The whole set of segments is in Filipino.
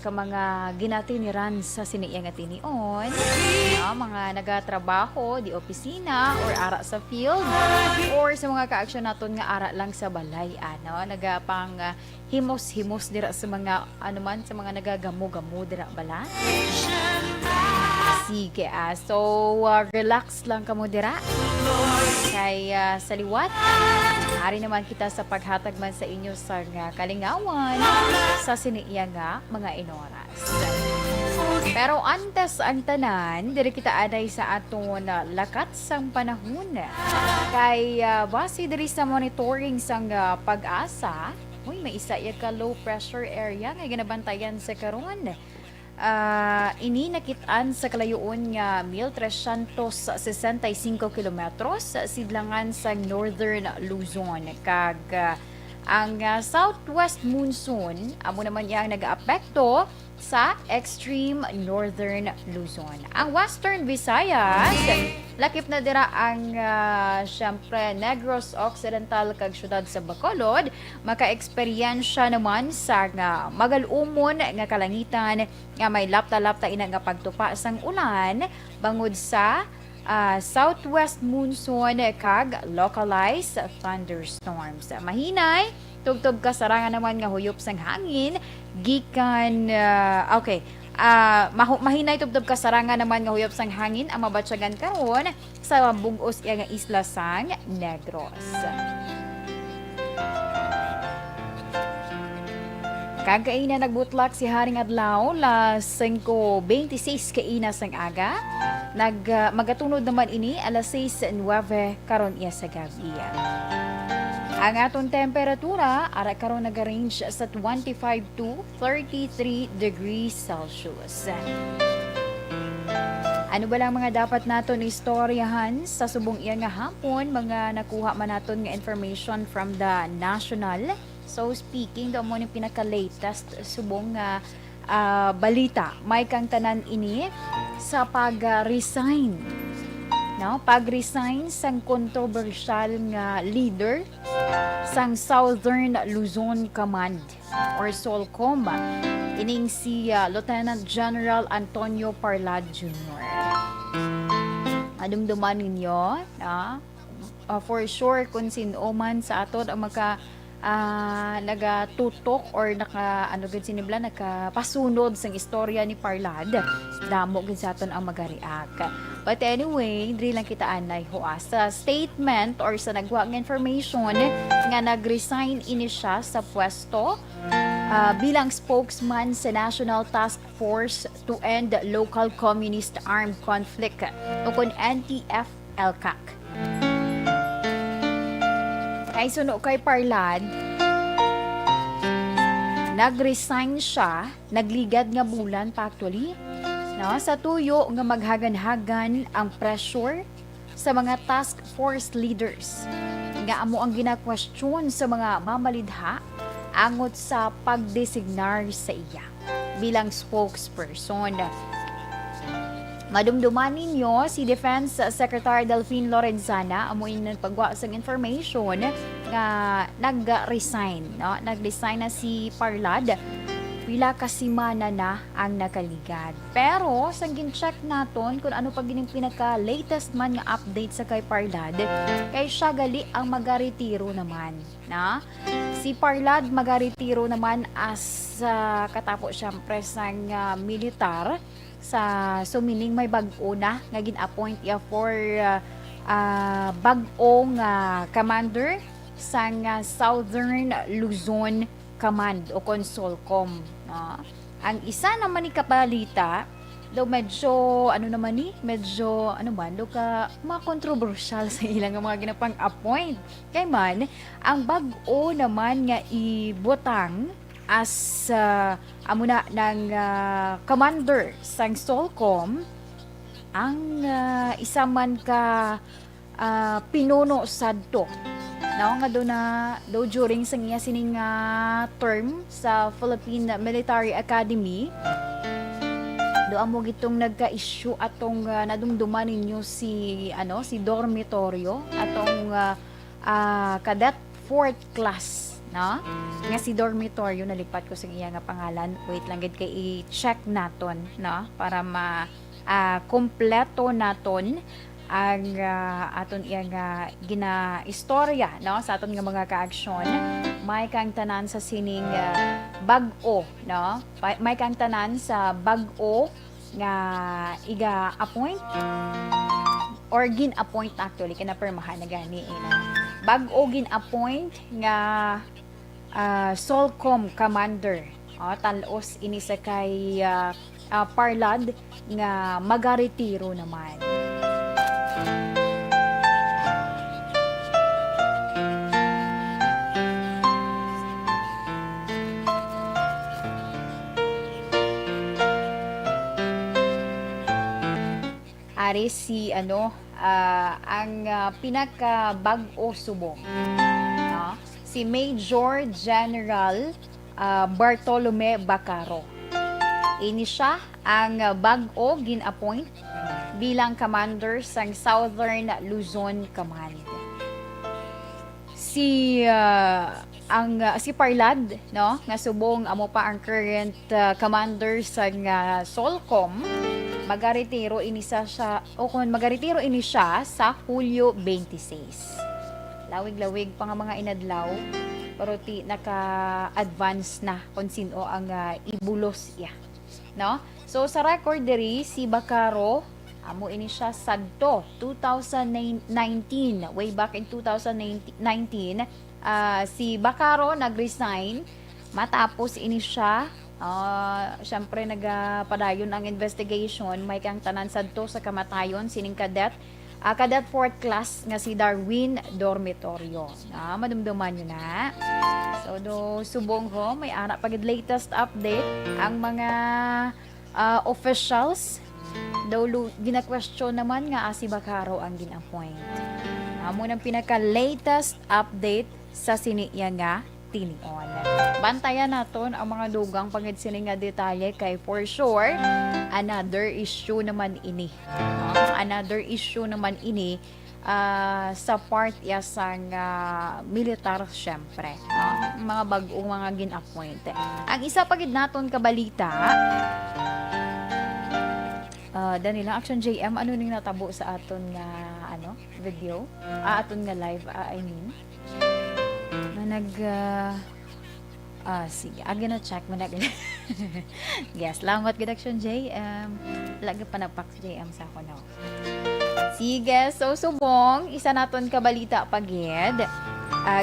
ka mga ginatiniran sa siniyang atinion, mga nagatrabaho di opisina or ara sa field or sa mga kaaksyon naton nga ara lang sa balay nagapang himos-himos dira sa mga man sa mga nagagamo-gamo dira bala. Sige, relax lang kamo dira. Kay sa liwat, ari naman kita sa paghatag man sa inyo sa kalingawan sa siniya nga mga inoras. Pero antes ang tanan, diri kita anay sa aton lakat sang panahon. Kay base diri sa monitoring sang pag-asa, may isa ka low pressure area nga ginabantayan sa karon. Ini nakitaan sa kalayuon nga 1,365 kilometros sidlangan sa Northern Luzon kag ang southwest monsoon amo naman yang nag-aapekto sa extreme northern Luzon. Ang Western Visayas, lakip na dira ang syempre Negros Occidental kag syudad sa Bacolod, maka-eksperyensya naman sa magalumon nga kalangitan nga may lapta-lapta ina nga pagtupa sang ulan bangod sa southwest monsoon kag localized thunderstorms. Mahinay tugtog kasarangan naman nga huyop sang hangin gikan mahinay tubtob kasarangan naman nga huyop sang hangin ang mabatyagan karon sa bugos nga isla sang Negros. Kagaina nagbutlak si Haring Adlaw las 5:26 kaina sang aga. Magatunod naman ini alas 6:09 karon iya sa gabi. Ang aton temperatura ara karon nag-range sa 25 to 33 degrees Celsius. Ano ba lang mga dapat naton istoryahan sa subong iya nga hapon, mga nakuha man naton nga information from the national. So speaking do mo ni pinaka-latest subong nga balita, may kang tanan ini sa pag-resign. Pag-resign sang controversial nga leader sang Southern Luzon Command or SOLCOM, ining si Lieutenant General Antonio Parlad Jr. Adumduman ninyo, for sure kung sino man sa aton ang nagatutok or nakapasunod sang istorya ni Parlad, damo gid sa aton ang magareact. But anyway, diri lang kita anay sa statement or sa nagwa nga information nga nag-resign ini siya sa pwesto bilang spokesman sa National Task Force to End Local Communist Armed Conflict o kon NTF-ELCAC. Ay suno kay Parlad, nag-resign siya, nagligad nga bulan pa actually, sa tuyo nga maghagan-hagan ang pressure sa mga task force leaders. Nga amo ang gina-question sa mga mamalidha angot sa pagdesignar sa iya bilang spokesperson. Madumduman ninyo si Defense Secretary Delphine Lorenzana amoy nagpagwa sang information nga nag-resign. Nag-resign na si Parlad pila ka semana na ang nakaligad. Pero sa gin-check naton kung ano pa gining pinaka-latest man nga update sa kay Parlad, kay siya gali ang magaretiro naman. Si Parlad magaretiro naman as katapos siyempre sang militar sa sumining may bag-o na nga gin-appoint ya for bag-ong commander sang Southern Luzon Command o Consolcom. Ang isa naman ni kabalita, daw medyo kontrobersyal sa ilang mga ginapang-appoint. Kay man, ang bag-o naman nga ibutang as ng commander sang SOLCOM ang isa man ka pinuno sadto nga do during sa iya sining term sa Philippine Military Academy do amo gitong nagka-issue atong nadumduman ninyo si dormitoryo atong cadet 4th class no? Nga si dormitoryo nalipat ko sa iya nga pangalan. Wait lang gid kay i-check naton, no? Para kompleto naton ang aton iya nga gina-istorya, no? Sa aton nga mga kaaksyon. May kang tanan sa sining bag-o, no? May kang tanan sa bag-o nga iga-appoint or gin-appoint actually kinapirmahan na gani bag-o gin-appoint nga Solcom commander talos ini sa kay Parlad nga magaretiro naman. Ari si ang pinaka bag-o subong, no? Si Major General Bartolome Bacaro. Ini siya ang bag-o gin-appoint bilang commander sa Southern Luzon Command. Si Parlad, no, nga subong amo pa ang current commander sa Solcom. Magaretiro ini siya sa Hulyo 26. Lawig-lawig pa nga mga inadlaw pero ti naka-advance na kung sino ang ibulos iya, no? So sa record diri si Bacaro amo ini siya sadto 2019, way back in 2019 si Bacaro nag-resign matapos ini siya syempre nagapadayon ang investigation. May kang tanan sadto sa kamatayon sining cadet 4th class nga si Darwin Dormitorio. Madumduman nyo na. So subong ho may ara pagid latest update ang mga officials daw gina-question naman nga si Bacaro ang gin-appoint. Amo nang pinaka latest update sa siniya nga tinion. Bantayan naton ang mga dugang pagid sini nga detalye kay for sure another issue naman ini. Another issue naman ini sa part sang militar syempre. Mga bag-ong mga gin-appoint. Ang isa pagid naton kabalita Danila Action JM ano ning natabo sa aton nga video aton nga live I mean na sige agi na check mo na yes salamat gid Action JM lagi pa nagpax JM sa ako no. Sige so subong isa naton kabalita pagid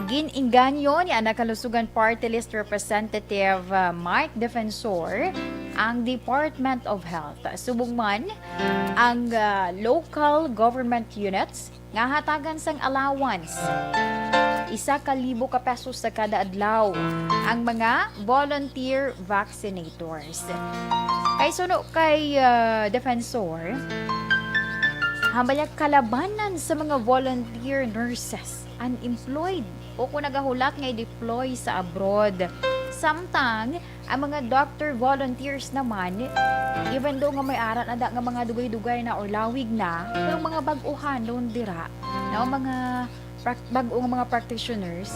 gin-inganyo ni Nakalusugan Party List Representative Mike Defensor ang Department of Health. Subong man ang local government units nga hatagan sang allowance 1,000 ka pesos sa kada adlaw ang mga volunteer vaccinators. Kay suno kay Defensor hambayag kalabanan sa mga volunteer nurses unemployed o kung nagahulat nga i-deploy sa abroad. Samtang ang mga doctor volunteers naman even though nga may aran ada nga mga dugay-dugay na or lawig na pero mga bag-uhan doon dira na mga bag-o nga mga practitioners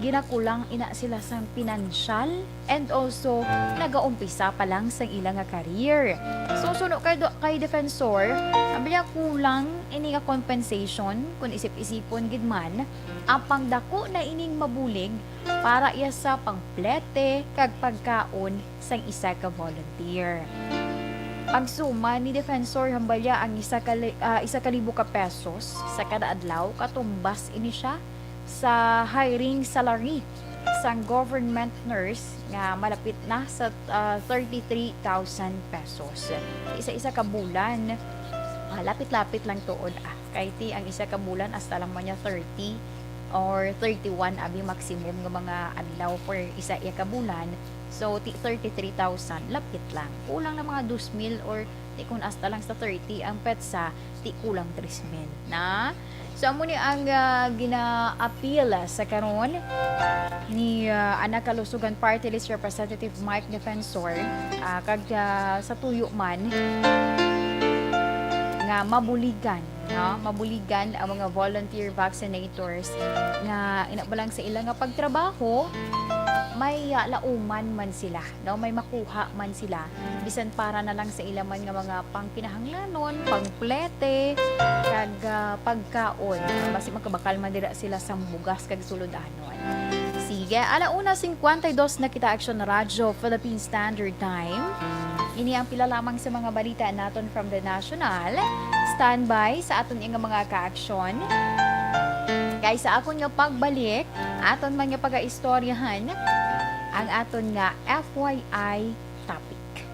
ginakulang ina sila sang financial and also nagaumpisa pa lang sa ilang nga career. So suno kay Defensor ambilya kulang ini nga compensation kung isip-isipon gid man ang pangdako na ining mabulig para iya sa pangplete kag pagkaon sang isa ka volunteer. Pagsuma ni Defensor hambalya ang 1,000 ka pesos sa kada adlaw katumbas ini siya sa hiring salary sang government nurse nga malapit na sa 33,000 pesos. Isa-isa ka bulan lapit-lapit lang tuod kay ti ang isa ka bulan hasta lang man niya 30 or 31 abi maximum ng mga adlaw for isa ka bulan. So, 33,000, lapit lang. Kulang na mga 2,000 or di kung hasta lang sa 30 ang petsa, di kulang 3,000 na. So, amo ni ang gina-appeal sa karon ni Nakalusugan Party List Representative Mike Defensor kag sa tuyo man nga mabuligan no? Mabuligan ang mga volunteer vaccinators nga ina ba lang sa ilang nga pagtrabaho may lauman man sila, no? May makuha man sila. Bisan para na lang sa ilang man nga mga pangkinahanglanon, pangplete, kag pagkaon. Basi makabakal man dira sila sa bugas kag suludanon. Sige, 1:52 na kita Action Radyo Philippine Standard Time. Ini ang pila lamang sa mga balita naton from the national. Standby sa aton nga mga ka-aksyon. Kay sa akon nga pagbalik, aton man nga pag-istoryahan ang aton nga FYI topic.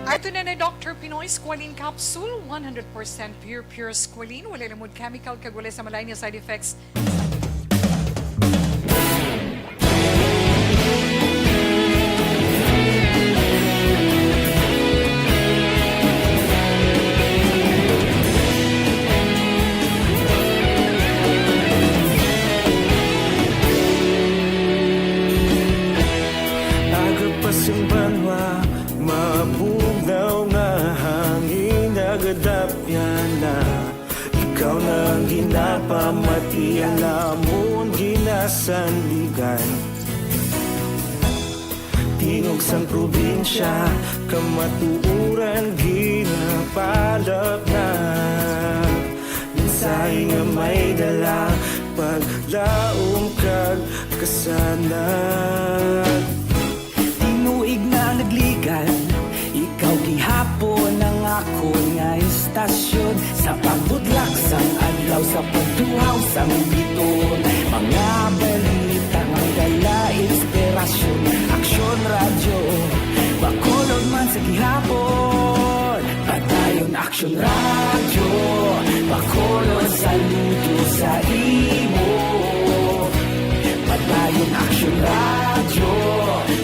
Ato na na Dr. Pinoy Squalene Capsule, 100% pure squalene, wala lamod chemical kag wala sa malay nga side effects. Simbanwa, mabugaw nga hangin nagadapyan na ikaw na ang ginapamati alamon ginasanligan tingog sang probinsya kamatuuran ginapalap na minsay nga may dala paglaom kag kasanan Tinuig na nagligan, ikaw gihapon ang ako nga istasyon sa pagbudlak sang adlaw sa pagtuhaw sang biton mga balita nga dala inspirasyon aksyon radyo bakulod man sa gihapon padayon aksyon radyo bakulod saludo sa imo padayon aksyon radyo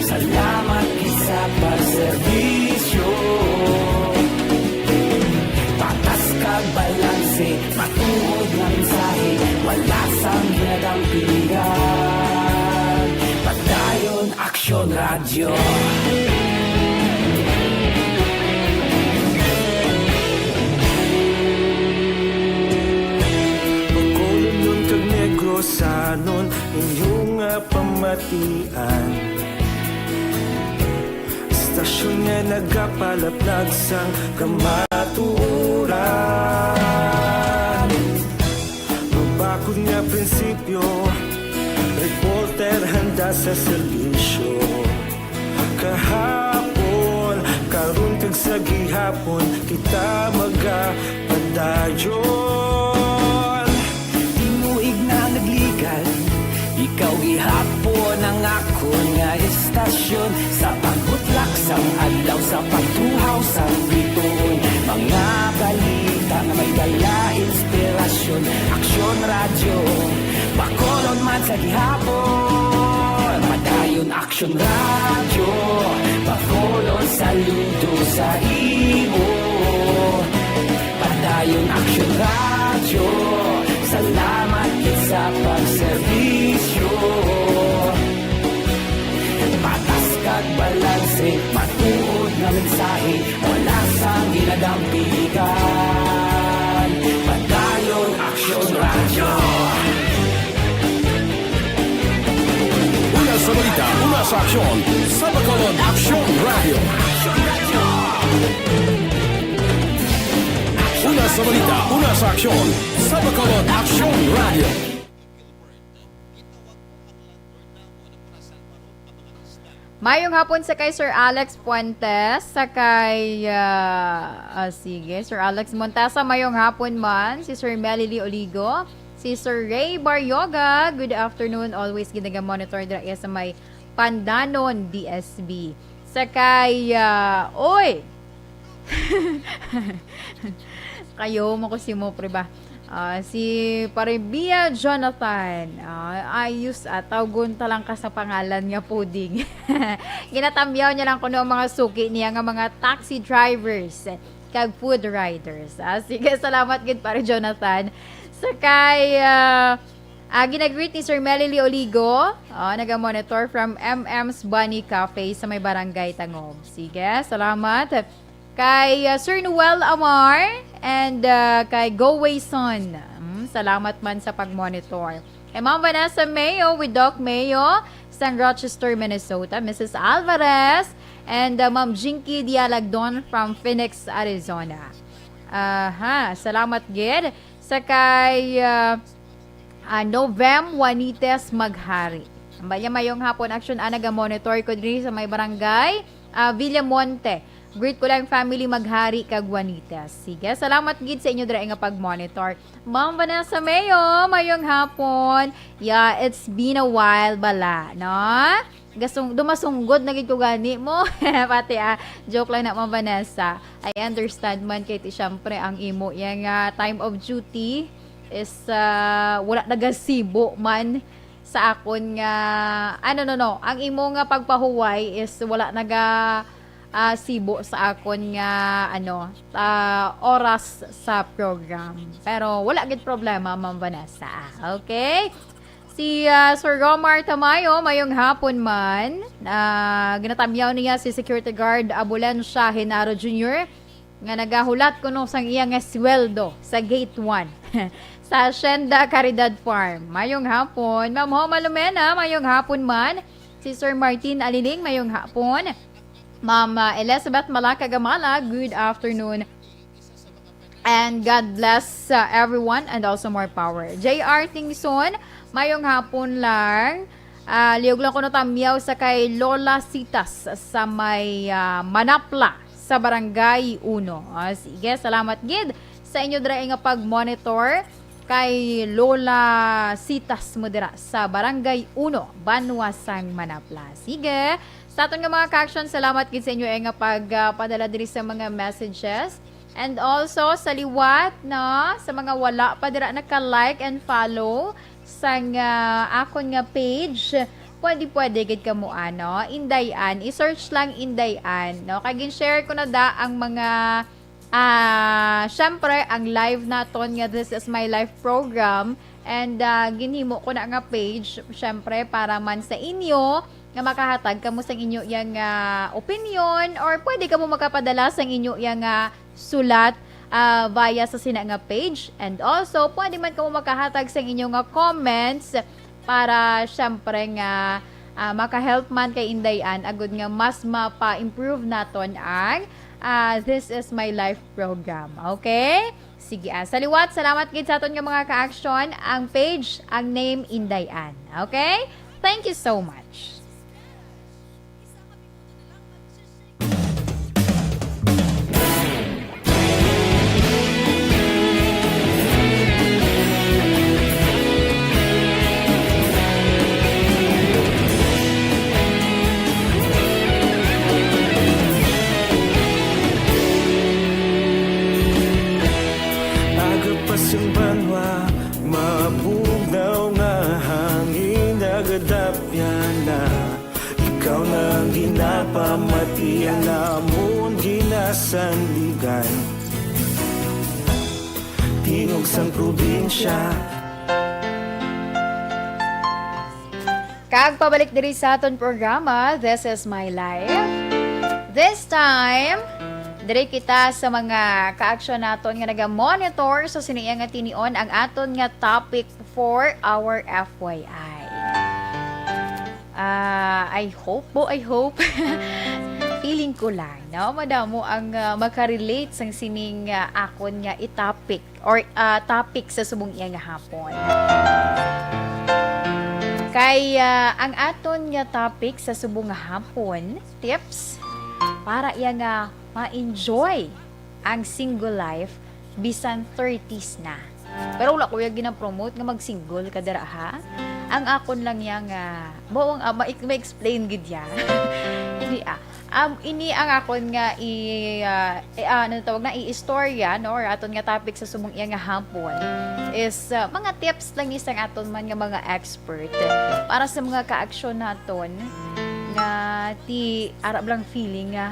salamat sa pagserbisyo patas kag balanse matuod nga mensahe wala sang ginadampingan padayon aksyon radyo Pagkulon nun kag negros anon inyong pamatian Stasyon nga nagapalaplag sang kamaturan Mabakod nga prinsipyo Reporter handa sa serbisyo Kahapon, karon kag sa gihapon Kita magapadayon Tinuig na nagligan Ikaw gihapon ang ako nga istasyon Sa pagbutlak sang adlaw Sa pagtuhaw sang biton Mga balita na may dala inspirasyon Aksyon radyo Bakolon man sa gihapon Padayon aksyon radyo Bakolon saludo sa imo Padayon aksyon radyo Salamat sa pagserbisyo Patas kag balanse Matuod na mensahe Wala sang ginadampigan Padayon Aksyon Radyo Una sa balita, una sa aksyon Sa Bacolod Aksyon Radio Una sa balita, una sa aksyon Sa Bacolod Aksyon Radio Mayong hapon sa kay Sir Alex Puentes, sa kay, sige, Sir Alex Montasa, mayong hapon man, si Sir Melily Oligo, si Sir Ray Baryoga, good afternoon, always ginaga-monitor dira sa may Pandanon, DSB. Sa kay, oy! Kayo, makusimo, pre ba? Si Paribia Jonathan, ayos tawgon talang ka sa pangalan nga puding. Ginatamyaw niya lang kuno ang mga suki niya nga mga taxi drivers kag food riders. Sige, salamat gid pare Jonathan. Sa kay ginagreet ni Sir Melily Oligo, naga-monitor from MM's Bunny Cafe sa may Barangay Tangob. Sige, salamat. kay Sir Noel Amar, and kay Go Way Son. Salamat man sa pag-monitor. Kay Ma'am Vanessa Mayo with Doc Mayo sa Rochester, Minnesota. Mrs. Alvarez and Ma'am Jinky Dialagdon from Phoenix, Arizona. Salamat gid sa kay Novem Juanites Maghari. Mayong hapon action naga-monitor ko diri sa may barangay Villamonte. Greet ko lang family Maghari kag Juanites. Sige, salamat gid sa inyo diri nga pag-monitor. Ma'am Vanessa Mayo, mayong hapon. Yeah, it's been a while bala, no? Dumasunggod na gid ko gani mo. Pati joke lang na Ma'am Vanessa. I understand man kay syempre ang imo yang time of duty is wala nagasibo man sa akon nga ang imo nga pagpahuway is wala naga sibo sa akon nga oras sa program, pero wala gid problema Ma'am Vanessa. Okay, si Sir Romar Tamayo mayong hapon man, ginatamyaw niya si security guard Abulancia Henaro Jr. nga nagahulat kuno sang iya nga sweldo sa gate 1 sa Hacienda Caridad Farm. Mayong hapon. Ma'am Homa Lumena, mayong hapon man. Si Sir Martin Aliling, mayong hapon. Ma'am Elizabeth Malaka Gamala, good afternoon. And God bless everyone and also more power. J.R. Tingson, mayong hapon lang. Liog lang ko natamyaw sa kay Lola Citas sa may Manapla sa Barangay 1. Sige, salamat gid sa inyo dira nga pag-monitor kay Lola Citas mo dira sa Barangay 1, Banwasang, Manapla. Sige, sa aton nga mga ka-action, salamat gid sa inyo nga pagpadala diri sa mga messages. And also sa liwat sa mga wala pa dira naka-like and follow sa akon nga page, pwede gid kamo Indayan, i-search lang Indayan, no? Kay gin-share ko na ang mga syempre ang live naton nga This Is My Life program, and ginhimo ko na nga page syempre para man sa inyo nga makahatag kamo sa inyo yang opinion, or pwede kamo makapadala sa inyo yang sulat via sa sina nga page, and also pwede man kamo makahatag sa inyo nga comments para syempre nga maka-help man kay Indayan agud nga mas mapa-improve naton ang This Is My Life program. Okay? Sige, sa liwat, salamat gid sa aton nga mga ka-action. Ang page, ang name Indayan. Okay? Thank you so much. Agapasang banwa, mapunaw nga hangin nagadapya na. Ikaw na ang ginapamatian namon ginasandigan. Tingog sang probinsya. Kag pabalik diri sa aton programa, This Is My Life. This time, diri kita sa mga ka-action naton nga naga-monitor sa siniya nga tinion ang aton nga topic for our FYI. I hope feeling ko lang, no? Madamo ang makarelate sang sining akon nga i-topic or topic sa subong iya nga hapon. Kay ang aton nga topic sa subong nga hapon, tips para iya nga ma-enjoy ang single life bisan 30s na. Pero wala ko yung gina-promote nga mag-single ka dira ha. Ang akon lang yang buong ma-explain gid ya. Ini ang akon nga i-istorya no, or aton nga topic sa sumong iya nga hapon is mga tips lang isang aton man nga mga expert para sa mga ka-aksyon naton nga ti arab lang feeling nga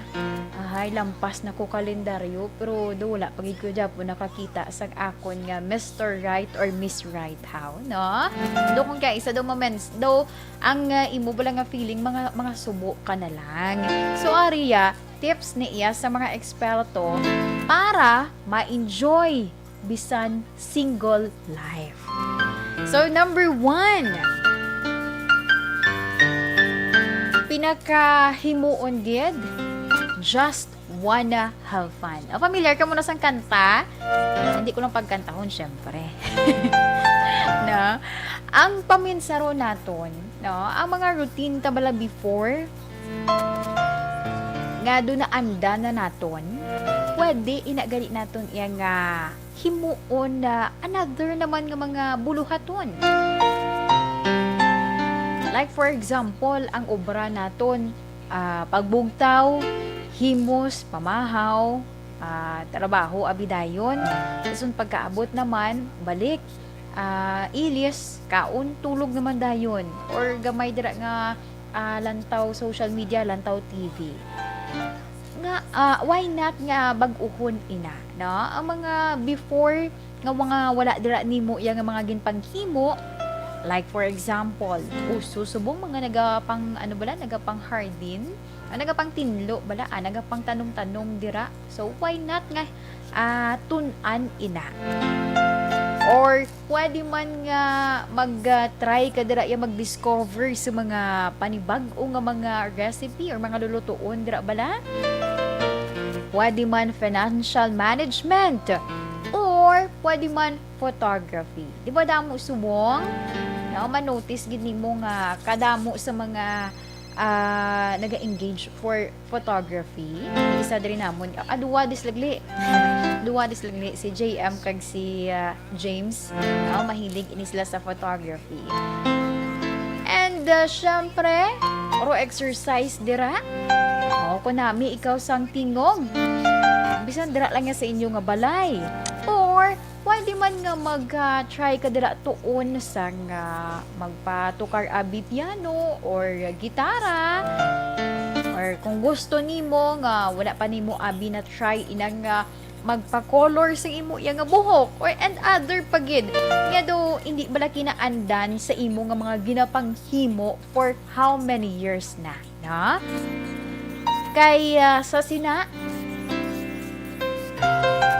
ay lampas na ko kalendaryo pero do wala pagid ko japo nakakita sa akon nga Mr. Right or Miss Right how no do kung kay isa do moments do ang imo bala nga feeling mga subo ka na lang so ariya tips ni iya sa mga eksperto para ma-enjoy bisan single life. So, number 1, pinakahimuon gid, just wanna have fun. Familiar ka muna sa kanta? Hindi ko lang pagkantahon, syempre. Na, ang paminsaro naton, no, ang mga routine tabala before, nga doon na anda na naton, pwede inagali naton iya nga himuon na another naman nga mga buluhaton. Like for example, ang obra naton, pagbugtaw, himos, pamahaw, trabaho, abidayon. Tapos pagkaabot naman, balik, ilis, kaon, tulog naman dayon. Or gamay dira nga lantaw social media, lantaw TV. Nga, why not nga bag-uhon ina, no? Ang mga before, nga mga wala dira nimo, yang mga ginpanghimo, like for example, susubong mga nagapang, nagapang hardin, nagapang tinlo, nagapang tanom-tanom dira. So, why not nga tunan ina? Or pwede man nga mag-try ka dira mag-discover sa mga panibag-o nga mga recipe or mga lulutuon dira bala. Pwede man financial management or pwede man photography. Di ba damo subong? No, manotice gid nimo nga kadamo sa mga naga-engage for photography. Isa diri namon duwa dislagli si JM kag si James. Mahilig ini sila sa photography. And syempre, exercise dira. Kunami ikaw sang tingog. Bisan dira lang nga sa inyo nga balay. Or pwede man nga mag-try ka dira tuon sa nga magpatukar abi piano or gitara. Or kung gusto nimo nga wala pa nimo abi na try inang magpa-color sa imo yang nga buhok or and other pagid. Nga do hindi bala kinaandan sa imo nga mga ginapanghimo for how many years na, na? Kay sa sina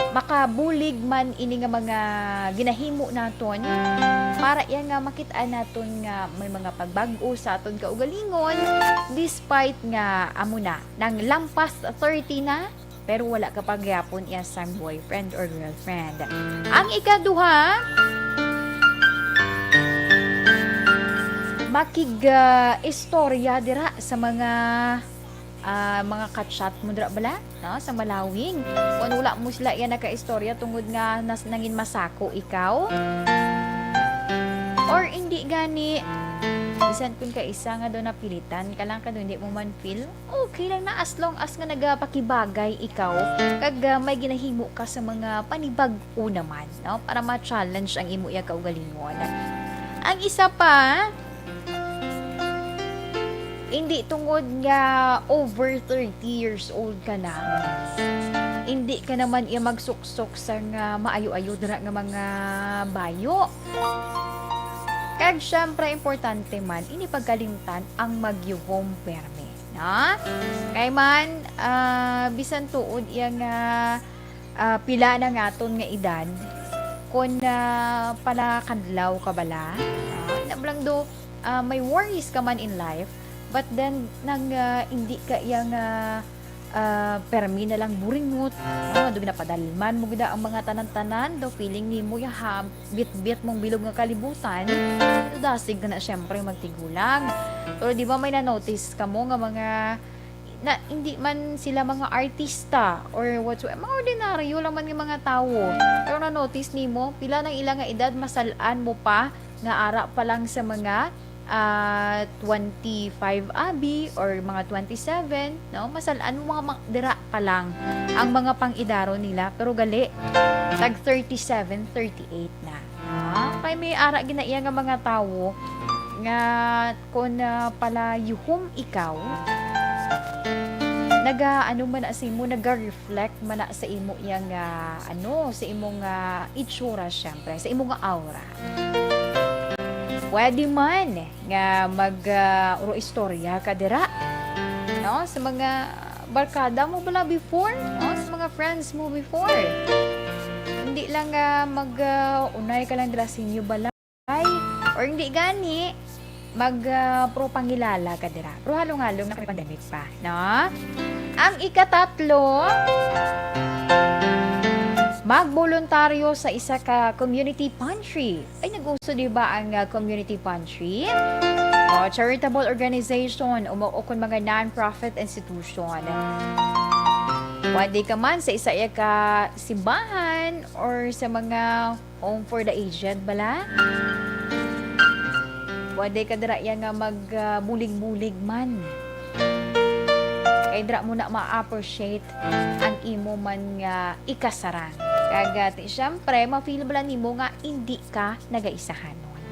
makabulig man ini nga mga ginahimo naton para iya nga makitaan naton nga may mga pagbag-o sa aton kaugalingon despite nga amo na nang lampas 30 na pero wala ka pagyapon iya sang boyfriend or girlfriend. Ang ikaduha, istorya dira sa mga kachat mo dira bala, no? Sa malawing. Kung wala mo sila yan naka-istorya tungod nga nangin masako ikaw. Or hindi gani, bisan kung ka isa nga doon napilitan, ka lang ka doon, hindi mo man feel, okay lang na as long as nga nagapakibagay ikaw, kag may ginahimo ka sa mga panibag-o naman, no? Para ma-challenge ang imo iya kaugalingon. Ang isa pa, hindi tungod nga over 30 years old ka na, hindi ka naman iya magsuksok sa nga maayo-ayo dira nga mga bayo. Kag syempre importante man ini pagkalimtan ang magyuhom perme, na? Kay man bisan tuod iya nga pila na ngaton nga edad kun pala kanlaw ka bala, nablang do may worries ka man in life. But then, hindi ka yang permi na lang buringot. Doon napadalman mo gida ang mga tanan-tanan. Do feeling ni mo bit-bit mong bilog nga kalibutan. Dasig ka na syempre magtigulang. Pero di ba may na-notice ka mo nga mga na hindi man sila mga artista or whatsoever, mga ordinaryo lang man ng mga tao. Pero na-notice ni mo, pila ng ilang nga edad, masalaan mo pa nga ara pa lang sa mga 25 abi or mga 27, no? Masalaan mo mga dira pa lang ang mga pang-idaro nila pero gali tag 37, 38 na. Kay may ara ginaiya nga mga tawo nga kun pala yuhom ikaw man sa imo naga-reflect man sa imo yang sa imong itsura syempre, sa imong aura. Pwede man nga istorya ka dira, no? Sa mga barkada mo bala before? Sa mga friends mo before? Hindi lang unay ka lang dila sa inyo balay. Or hindi gani, pro pangilala ka dira. Pero halong-halong na kami pandemic pa, no? Ang ikatatlo, magboluntaryo sa isa ka community pantry. Ay, nag-uso di ba ang community pantry? Charitable organization o kung mga non-profit institution. Pwede ka man sa isa ka simbahan or sa mga home for the aged bala. Pwede ka dira yan nga magbulig-bulig man. Kaya dira mo na ma-appreciate ang imo man nga ikasarang. Kagati, syempre, ma-feel bala nimo nga hindi ka nagaisahan nun.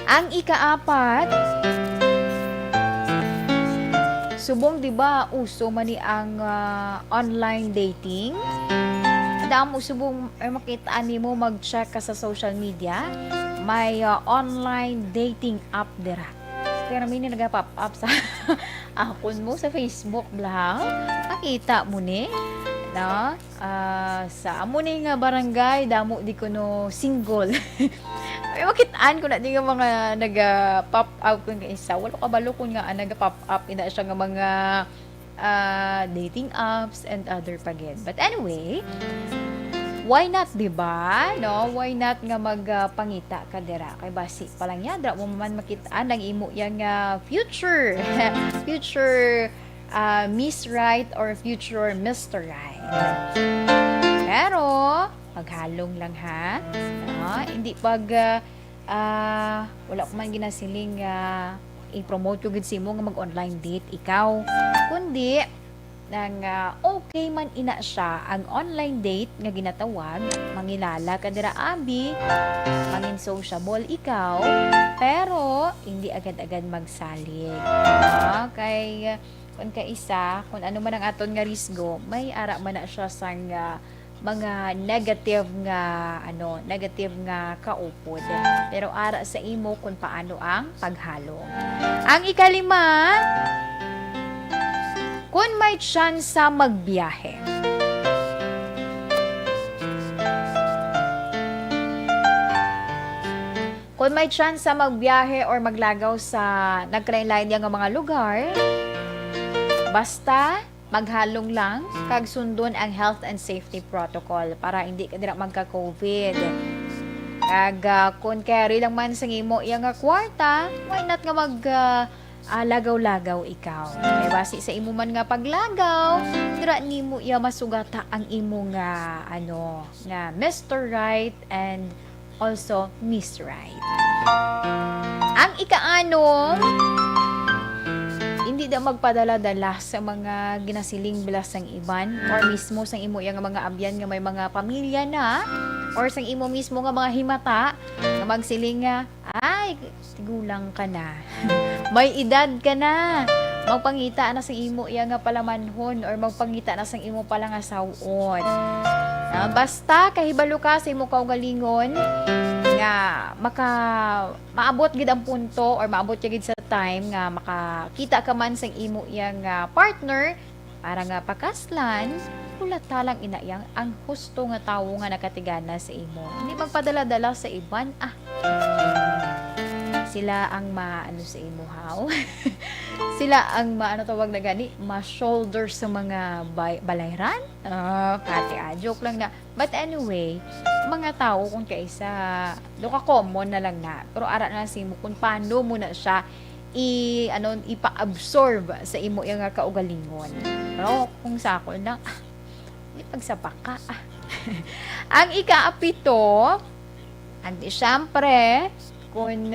Ang ikaapat, subong di ba uso man ni ang online dating? Damo subong makita nimo mag-check ka sa social media, may online dating app dira. Pero may nag-pop up sa akon mo sa Facebook blah. Makita mo ni no? Sa amo ni nga barangay damo di ko no single. Ay makitaan ko na di nga mga nag-pop up kun isa. Wala ka balo kun nga nag-pop up ina siya nga mga dating apps and other pagid. But anyway, why not, di ba? No, why not nga magpangita ka dira? Kay basi pa lang yan, dira mo man makitaan ang imo yang future future Miss Right or future Mr. Right. Pero maghalong lang ha. No? Hindi pag wala ko man ginasiling i-promote ko gid simo nga mag-online date ikaw. Kundi nang okay man ina siya ang online date nga ginatawag, mangilala ka dira abi, mangin sociable ikaw, pero hindi agad-agad magsalig. Kay kung kaisa, kung ano man ang aton nga risgo, may ara man na siya sang mga negative nga kaupod. Pero ara sa imo kung paano ang paghalong. Ang ikalima, kung may tsansa magbiyahe. Kung may tsansa magbiyahe or maglagaw sa nagkalain-lain nga mga lugar, basta maghalong lang kag sundon ang health and safety protocol para hindi ka dira magka-COVID. Kag kung carry lang man sa imo iya nga kwarta, why not nga lagaw-lagaw ikaw. Kaya basi sa imo man nga paglagaw, dira nimo iya masugata ang imo nga nga Mr. Right and also Miss Right. Ang ika-6, hindi da magpadala-dala sa mga ginasiling bilas sang iban or mismo sang imo yang mga abyan nga may mga pamilya na or sang imo mismo nga mga himata nga magsiling nga ay tigulang ka na. May edad ka na. Magpangita na sa imo iya nga palamanhon or magpangita na sa imo pala nga sawon. Basta kahibalo ka sa imo kaugalingon nga maabot gid ang punto or maabot gid sa time nga makakita ka man sa imo iyang partner para nga pakaslan, talang inayang ang husto nga tawo nga nakatigana sa imo. Hindi magpadala-dala sa iban. Sila ang sa imo how. Sila ang tawag na gani, ma-shoulder sa mga balayran. Joke lang na. But anyway, mga tao kung kaisa, do ka common na lang na. Pero ara na si mo kung paano mo na siya ipa-absorb sa imo yung kaugalingon. Pero kung sa ako lang, hindi pagsapak ka. Ang ika-7, syempre, kung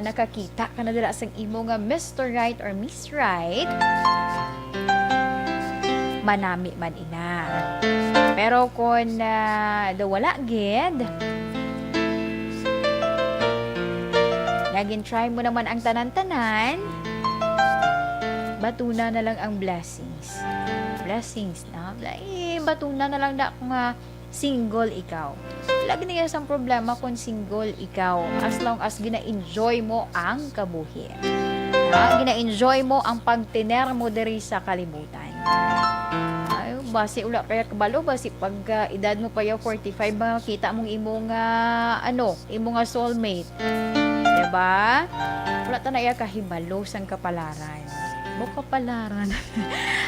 nakakita ka na dala sa imo nga Mr. Right or Miss Right, manami man ina. Pero kung wala gid, laging try mo naman ang tanan-tanan, batuna na lang ang blessings. Blessings na. Batuna na lang da kung single ikaw. Lagi na isang problema kung single ikaw as long as gina-enjoy mo ang kabuhi. Gina-enjoy mo ang pagtiner mo diri sa kalibutan. Ay, basi ula kaya kabalo, basi pag edad mo pa yaw 45, makita mong imong imong soulmate. Diba? Wala ta na iya kahibalo sang kapalaran. Mo kapalaran.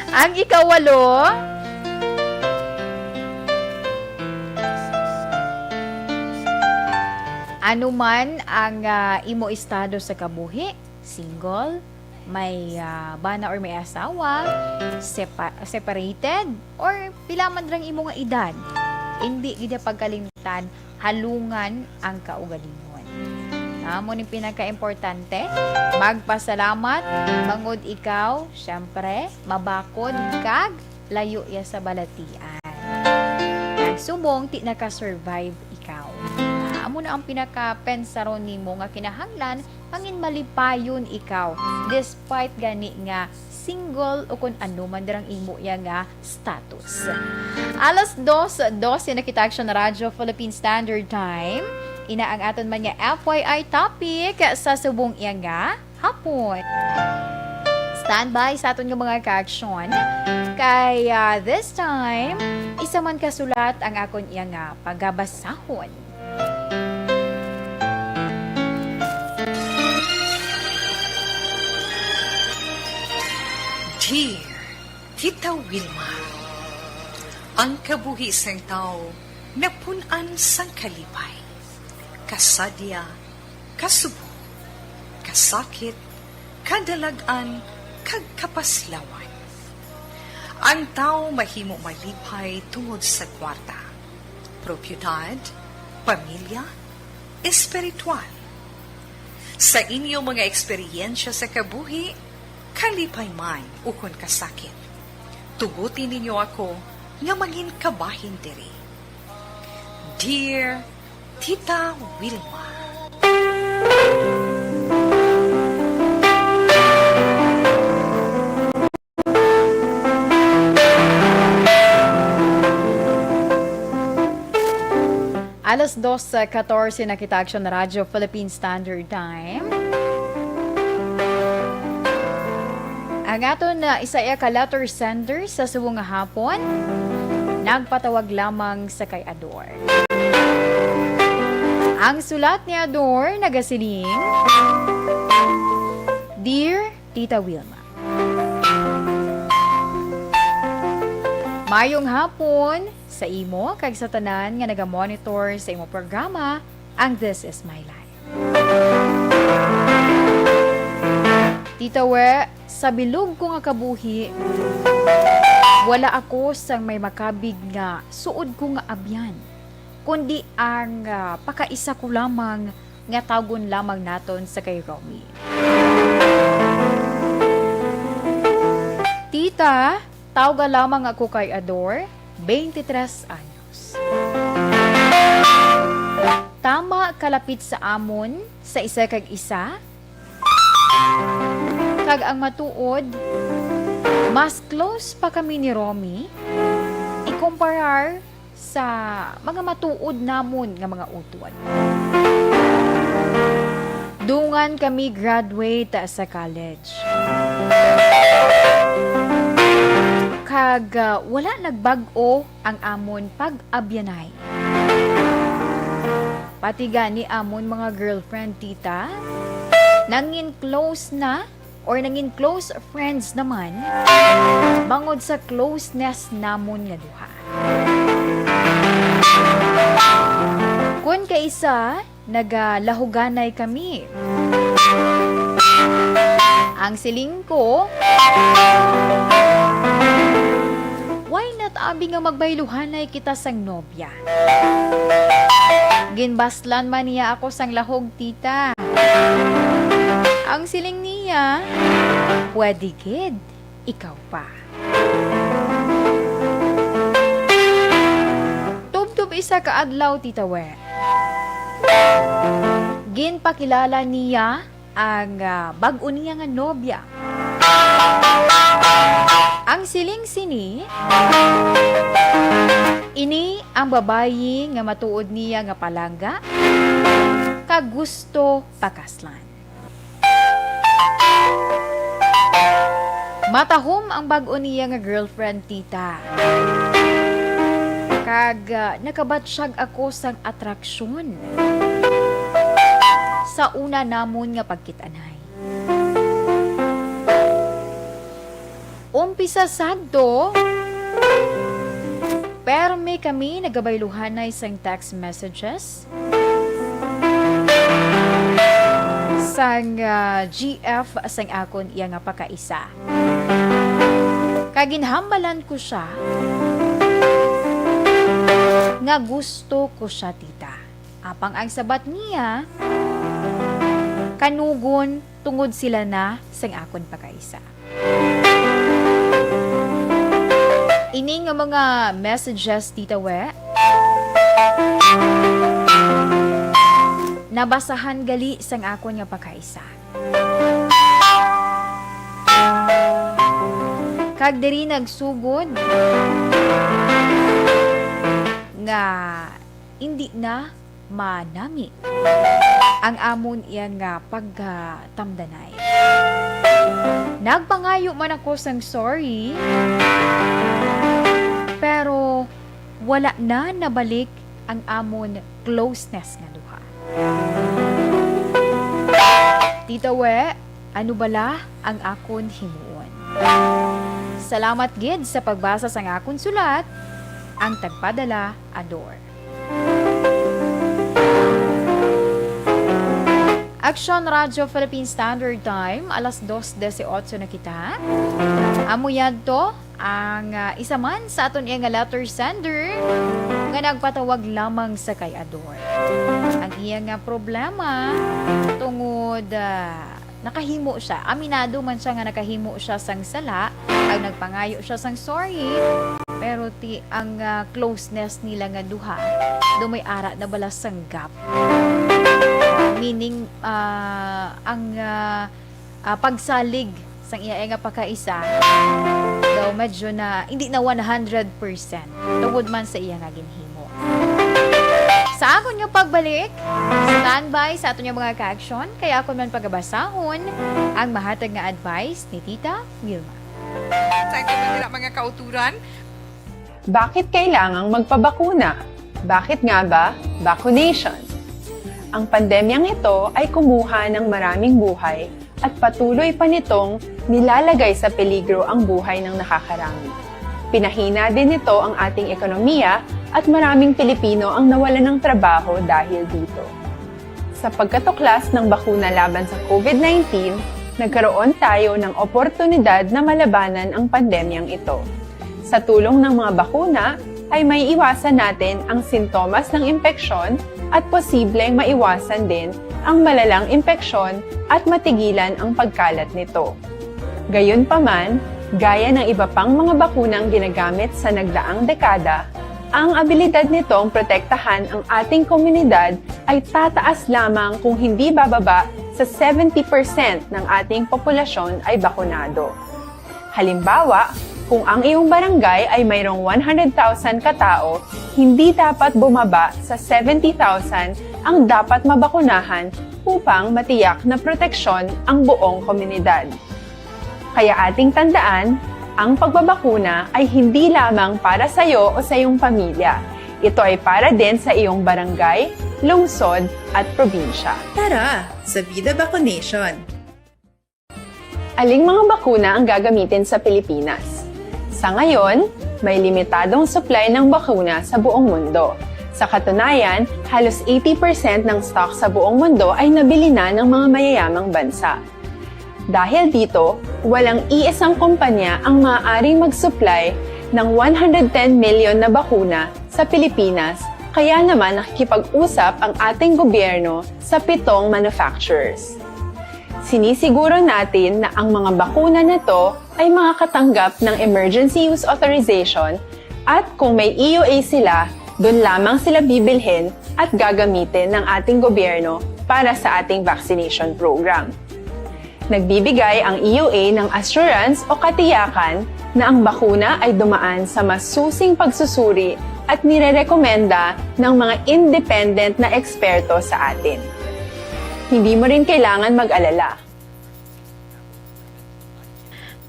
Ang ikawalo, ano man ang imo estado sa kabuhi, single, may bana or may asawa, separated, or pila man rang imo nga edad, hindi gid pagkalimtan halungan ang kaugalingon. Amo ni pinaka-importante, magpasalamat bangod ikaw, syempre, mabakod kag layo ya sa balatian. Nagsubong ti naka-survive ikaw. Amo na ang pinaka-pensaron nimo nga kinahanglan pangin malipayon ikaw despite gani nga single o kung ano man darang imo ya nga status. Alas 2:12 na kita action na Radyo Philippine Standard Time. Ina ang aton man nga FYI topic sa subong iya nga hapon. Standby sa aton nga mga ka-action. Kay this time, isa man kasulat ang akon iya nga pagabasahon. Dear Tita Wilma, ang kabuhi sang tao napunan sang kalipay, kasadya, kasubo, kasakit, kadalagan, kag kapaslawan. Ang tao mahimo malipay tungod sa kwarta, propiedad, pamilya, espiritual. Sa inyo mga eksperyensya sa kabuhi, kalipay man ukon kasakit. Tugutin ninyo ako nga maging kabahin diri. Dear Tita Wilma. Alas 2:14 na kita action na Radyo Philippine Standard Time. Ang aton na isaya ka letter sender sa subong nga hapon, nagpatawag lamang sa kay Ador. Ang sulat ni Ador nagasiling, Dear Tita Wilma, mayong hapon sa imo kag sa tanan nga naga-monitor sa imo programa ang This Is My Life. Tita We, sa bilog ko nga kabuhi, wala ako sang may makabig nga suod ko nga abyan, kundi ang pakaisa ko lamang nga tawgon lamang naton sa kay Romy. Tita, tawga lamang ako kay Ador, 23 anyos. Tama kalapit sa amon sa isa kag isa, kag ang matuod, mas close pa kami ni Romy ikumparar sa mga matuod namon nga mga utod. Dungan kami graduate sa college. Kag wala nagbag-o ang amon pag-abyanay. Pati gani amon mga girlfriend, tita, nangin close na or nangin close friends naman bangod sa closeness namon nga duha. Kun kaisa, nagalahuganay kami. Ang siling ko, why not abi nga magbayluhanay kita sang nobya? Ginbaslan man niya ako sang lahog, tita. Ang siling niya, pwede kid, ikaw pa. Tub-tub isa ka adlaw, tita We. Ginpakilala niya ang bag-o niya nga nobya. Ang siling sini, ini ang babayi nga matuod niya nga palangga, kag gusto pakaslan. Matahom ang bag-o niya nga girlfriend, tita. Kag nakabatsyag ako sang atraksyon sa una namon nga pagkitanay. Umpisa sagdo, pero may kami nagabayluhanay sang text messages sang GF sang akon iya nga pakaisa. Kaginhambalan ko siya nga gusto ko siya, tita. Apang ang sabat niya, kanugon tungod sila na sang akon pakaisa. Ini nga mga messages, tita we, nabasahan gali sang akon nga pakaisa. Kag diri nagsugod nga hindi na manami ang amon iya nga pagtamdanay. Nagpangayo man ako sang sorry, pero wala na nabalik ang amon closeness nga duha. Tita we, ano bala ang akon himuon? Salamat gid sa pagbasa sang akon sulat, ang tagpadala, Ador. Action Radio Philippine Standard Time, alas 2:18 na kita. Amo yadto ang isa man sa aton iya nga letter sender nga nagpatawag lamang sa kay Ador. Ang iya nga problema tungod nakahimo siya. Aminado man siya nga nakahimo siya sang sala, ang nagpangayo siya sang sorry. Pero ang closeness nila nga duha, dumay ara na bala sang gap. Meaning, ang pagsalig sang iya nga pakaisa, daw medyo na, hindi na 100%. Tungod man sa iya nga ginhimo. Sa akon nga pagbalik, standby sa aton nga mga ka-action, kaya ako man pagabasahon ang mahatag nga advice ni Tita Wilma. Sa ating mga kauturan, Bakit kailangang magpabakuna? Bakit nga ba vaccination? Ang pandemyang ito ay kumuha ng maraming buhay at patuloy pa nitong nilalagay sa peligro ang buhay ng nakakarami. Pinahina din nito ang ating ekonomiya at maraming Pilipino ang nawalan ng trabaho dahil dito. Sa pagkatuklas ng bakuna laban sa COVID-19, nagkaroon tayo ng oportunidad na malabanan ang pandemyang ito. Sa tulong ng mga bakuna, ay may iwasan natin ang sintomas ng impeksyon at posibleng maiwasan din ang malalang impeksyon at matigilan ang pagkalat nito. Gayunpaman, gaya ng iba pang mga bakunang ginagamit sa nagdaang dekada, ang abilidad nitong protektahan ang ating komunidad ay tataas lamang kung hindi bababa sa 70% ng ating populasyon ay bakunado. Halimbawa, kung ang iyong barangay ay mayroong 100,000 katao, hindi dapat bumaba sa 70,000 ang dapat mabakunahan upang matiyak na proteksyon ang buong komunidad. Kaya ating tandaan, ang pagbabakuna ay hindi lamang para sa iyo o sa iyong pamilya. Ito ay para din sa iyong barangay, lungsod at probinsya. Tara, sa Vida Vaccination! Aling mga bakuna ang gagamitin sa Pilipinas? Sa ngayon, may limitadong supply ng bakuna sa buong mundo. Sa katunayan, halos 80% ng stock sa buong mundo ay nabili na ng mga mayayamang bansa. Dahil dito, walang iisang kumpanya ang maaaring mag-supply ng 110 million na bakuna sa Pilipinas, kaya naman nakikipag-usap ang ating gobyerno sa 7 manufacturers. Sinisiguro natin na ang mga bakuna na to ay makakatanggap ng Emergency Use Authorization at kung may EUA sila, doon lamang sila bibilhin at gagamitin ng ating gobyerno para sa ating vaccination program. Nagbibigay ang EUA ng assurance o katiyakan na ang bakuna ay dumaan sa masusing pagsusuri at nirerekomenda ng mga independent na eksperto sa atin. Hindi mo rin kailangan mag-alala.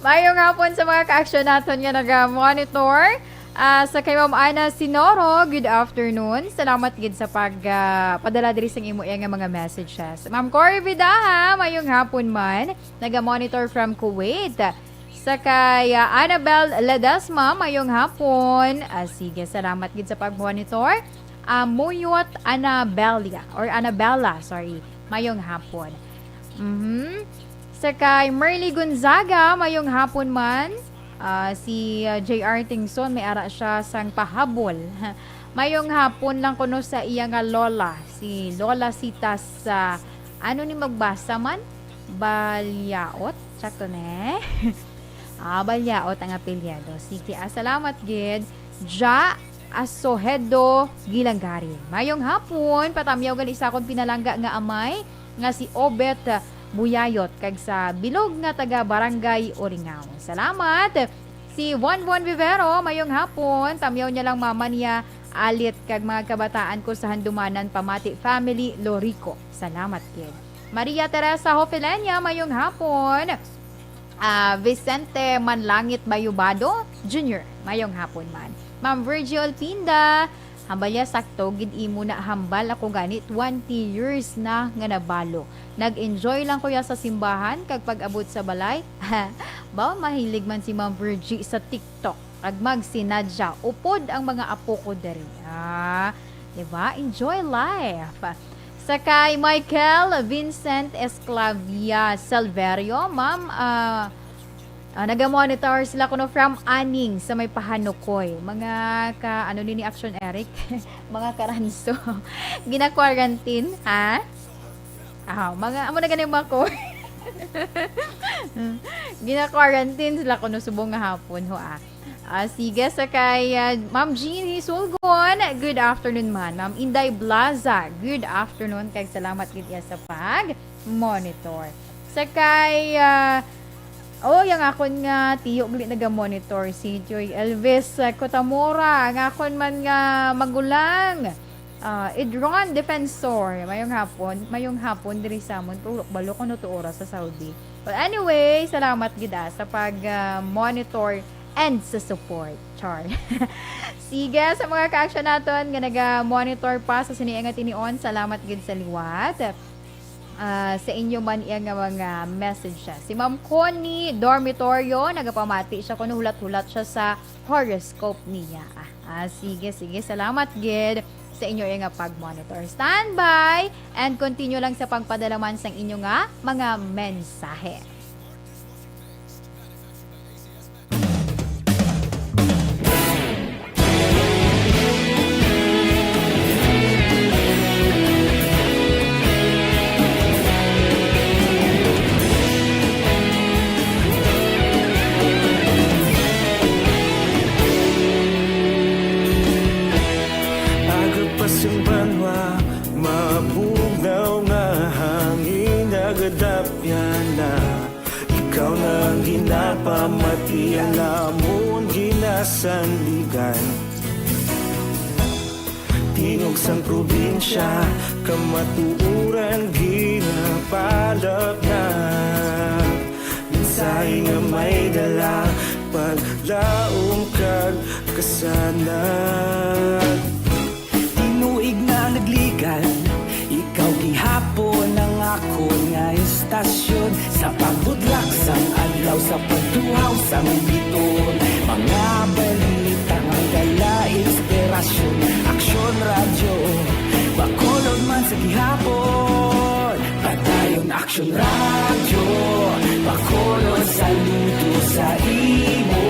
Mayong hapon sa mga ka-action natin nga nag-monitor. Sa kay Ma'am Ana Sinoro, good afternoon. Salamat gid sa padala diri sa imo nga mga messages. Ma'am Cory Vidaha, mayong hapon man, nag-monitor from Kuwait. Sa kay Annabel Ledesma, mayong hapon. Sige, salamat gid sa pag-monitor. Muyot Annabella, sorry. Mayong hapon. Sa kay Merly Gonzaga, mayong hapon man. Si J.R. Tingson, may ara siya sang pahabol. Mayong hapon lang kuno sa iya nga lola. Si Lola Sitas sa ano ni magbasa man? Balyaot? Sakto ne? Balyaot ang apelyado. Sige, salamat gid. Ja Asohedo Gilanggari. Mayong hapon, patamyaw gali sa akong pinalangga nga amay nga si Obet Buyayot kag sa bilog nga taga Barangay Oringaw. Salamat. Si Juan Vivero, mayong hapon, tamyaw niya lang mama niya alit kag mga kabataan ko sa Handumanan Pamati Family Lorico. Salamat kid. Maria Teresa Hofilenia, mayong hapon. Vicente Manlangit Bayubado Jr. Mayong hapon man. Ma'am Virgil Pinda, hambalya sakto, gid imo na hambal ako gani 20 years na nga nabalo. Nag-enjoy lang kuya sa simbahan kag pag-abot sa balay. Ba mahilig man si Ma'am Virgie sa TikTok. Kag magsinadya upod ang mga apo ko diri. Diba? Enjoy life. Sa kay Michael Vincent Esclavia Salverio, ma'am, naga-monitor sila kuno from Aning sa may Pahanukoy. Mga ano ni Action Eric? Mga karanso. Gina-quarantine, ha? Mga amo na ganing mako. Gina-quarantine sila kuno subong nga hapon ho. Sige sa kay Ma'am Jeannie Sulgon, good afternoon man. Ma'am Inday Blaza, good afternoon kay salamat gid sa pag-monitor. Sa kay yung akon nga tiyo gali naga-monitor si Joy Elvis Cotamora, nga akon man nga magulang. Idron Defensor, mayong hapon diri sa amon tulok balo kuno to oras sa Saudi. But anyway, salamat gid sa pag-monitor and sa support. Char. Sige, sa mga ka-action naton nga naga-monitor pa sa siniingat inion, salamat gid sa liwat. Sa inyo man iya nga mga messages. Si Ma'am Connie Dormitorio, nagapamati siya kuno hulat-hulat siya sa horoscope niya. Sige, salamat gid sa inyo nga pag-monitor. Standby and continue lang sa pagpadalaman sa inyo nga mga mensahe. Simbanwa, mabugnaw nga hangin nagadapyan na ikaw na ang ginapamati ang amon ginasanligan. Tingog sang probinsya, kamatuuran ginapalap na mensahe nga may dala paglaom kag kasanan. Nagligan, ikaw gihapon ang ako nga istasyon sa pagbudlak sang adlaw sa pagduhaw sang biton. Mga balita nga dala inspirasyon, aksyon radyo bakolod man sa gihapon. Padayon aksyon radyo bakolod saludo sa imo.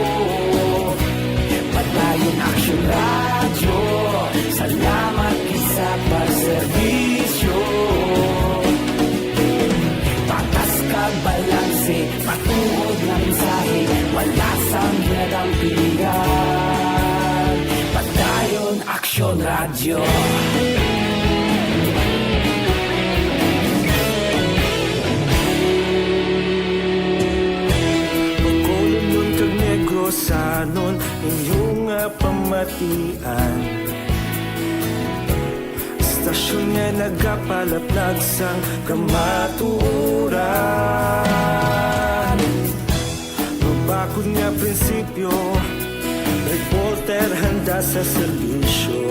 Padayon aksyon radyo, salamat sa pagserbisyo. Patas kag balanse, patuod na mensahe, wala sang ginadampingan. Padayon Aksyon Radio. Bakolon nun kag Negrosanon, inyong pamatian. Stasyon nga nagapalaplag sang kamaturan. bakod nga prinsipyo, reporter handa sa serbisyo.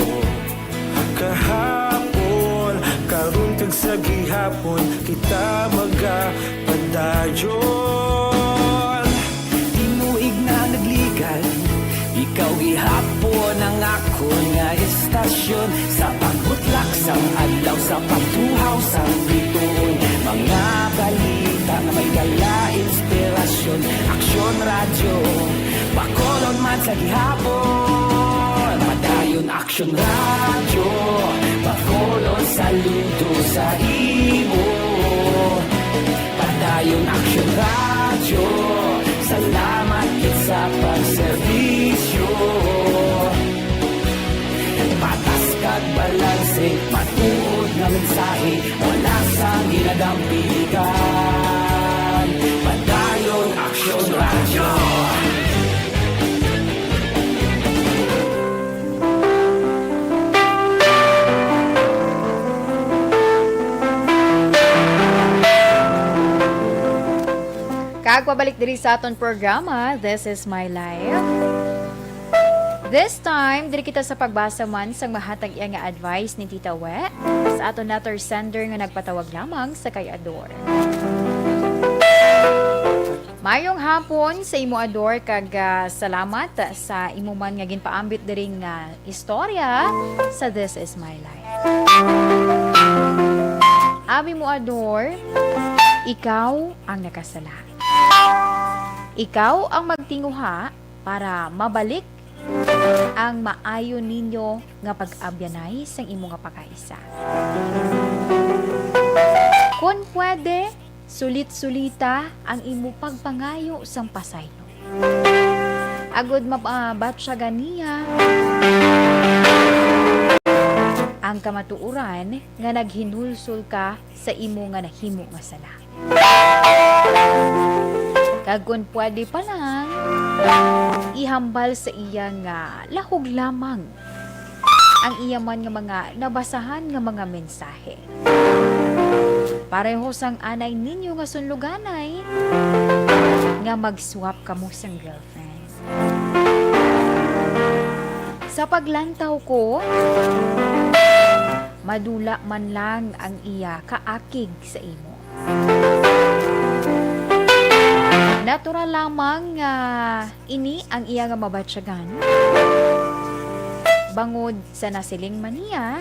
Kahapon, karun kag sa gihapon, kita magapadayon. Tinuig na nagligal, ikaw gihapon ang ako nga estasyon. Sa pagbutlak sang adlaw, sa pagtuhaw sang bituon, mga balita na may dala inspirasyon. Aksyon radyo, Bacolod man sa gihapon. Padayon Aksyon radyo, Bacolod saludo sa imo. Padayon Aksyon radyo, salamat kit sa pagserbisyo. Patas kag balanse, matuod nga mensahe, wala sang ginadampigan. Padayon Aksyon radyo. Kag pabalik diri sa aton programa, This is My Life. This time, diri kita sa pagbasa man sang mahatag iya nga advice ni Tita We sa aton letter sender nga nagpatawag lamang sa kay Ador. Mayong hapon sa imo Ador kag salamat sa imo man nga ginpaambit diri nga istorya sa This is My Life. Abi mo Ador, ikaw ang nakasala. Ikaw ang magtinguha para mabalik ang maayo ninyo nga pag-abyanay sang imo nga pagkaisa. Kung pwede, sulit-sulita ang imo pagpangayo sang pasayno. Agod mababat siya ganiya ang kamatuuran nga naghinulsol ka sa imo nga nahimo nga sala. Kag kung pwede pa lang, ihambal sa iya nga lahog lamang ang iya man nga mga nabasahan nga mga mensahe. Pareho sang anay ninyo nga sunluganay nga mag-swap kamo sang girlfriend. Sa paglantaw ko, madula man lang ang iya kaakig sa imo. Natural lamang nga ini ang iya nga mabatsyagan. Bangod sa nasiling man niya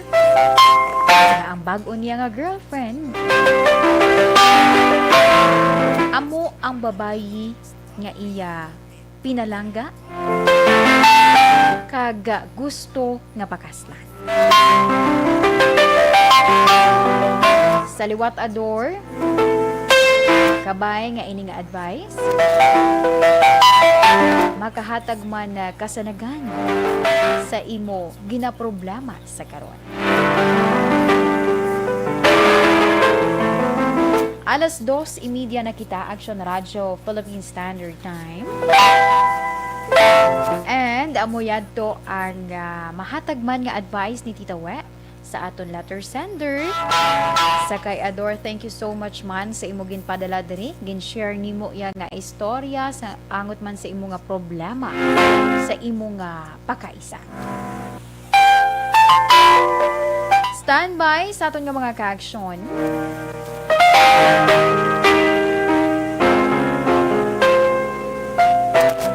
nga ang bag-o niya nga girlfriend. Amo ang babayi nga iya pinalangga kag gusto nga pakaslan. Sa liwat Ador, kabay nga ini nga advice, makahatag man na kasanagan sa imo ginaproblema sa karon. Alas 2:30 na kita, Aksyon Radio Philippine Standard Time. And amuyad to ang mahatag man nga advice ni Tita We sa aton letter sender sa kay Ador. Thank you so much man sa imo ginpadala diri, gin-share nimo ya nga istorya sa angot man sa imo nga problema sa imo nga pakaisa. Standby sa aton nga mga ka-aksyon.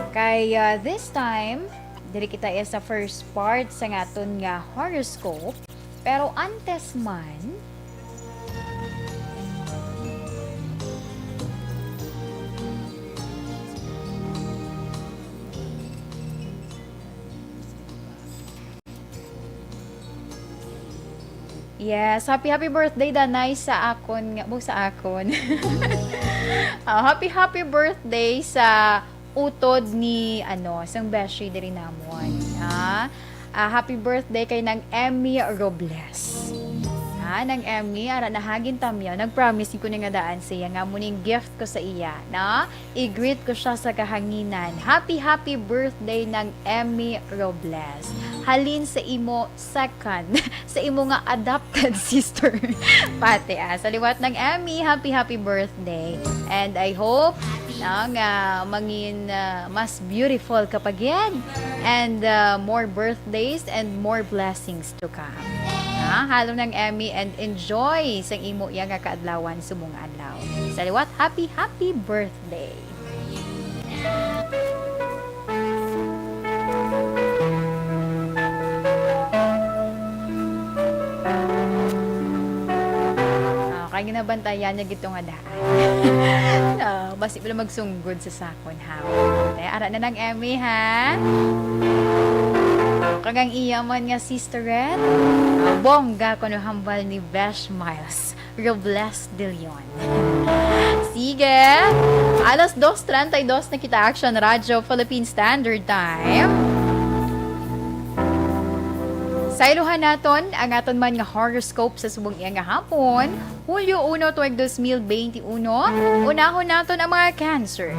Kay this time, diri kita sa first part sa aton nga horoscope. Pero antes man, yes, happy birthday Danay sa akon nga sa akon. Happy birthday sa utod ni sang beshi diri namon. Happy birthday kay nang Emmy Robles. Nang Emmy, ara nahagin tamyaw. Nag-promise ko nga daan siya nga muning gift ko sa iya, na i-greet ko siya sa kahanginan. Happy birthday ng Emmy Robles. Halin sa imo second, sa imo nga adopted sister. Pati sa liwat ng Emmy, happy birthday. And I hope nga mangin mas beautiful kapag yan. And more birthdays and more blessings to come. Halo ng Emmy and enjoy sa imo yang nga kaadlawan sumong adlaw. Saliwat, happy birthday. Kaya ginabantayan niya gito nga daan. Basi pala magsunggod sa sakon ha. Kaya ara na ng Emmy ha. Kagang iyaman nga sisteret. Bongga ko no hambal ni Besh Miles. Robles de Leon. Sige. Alas 2:32 na kita Action Radio Philippine Standard Time. Sa iluhan naton, ang aton man nga horoscope sa subong iya nga hapon, Hulyo 1 tuig 2021, unahon naton ang mga Cancer.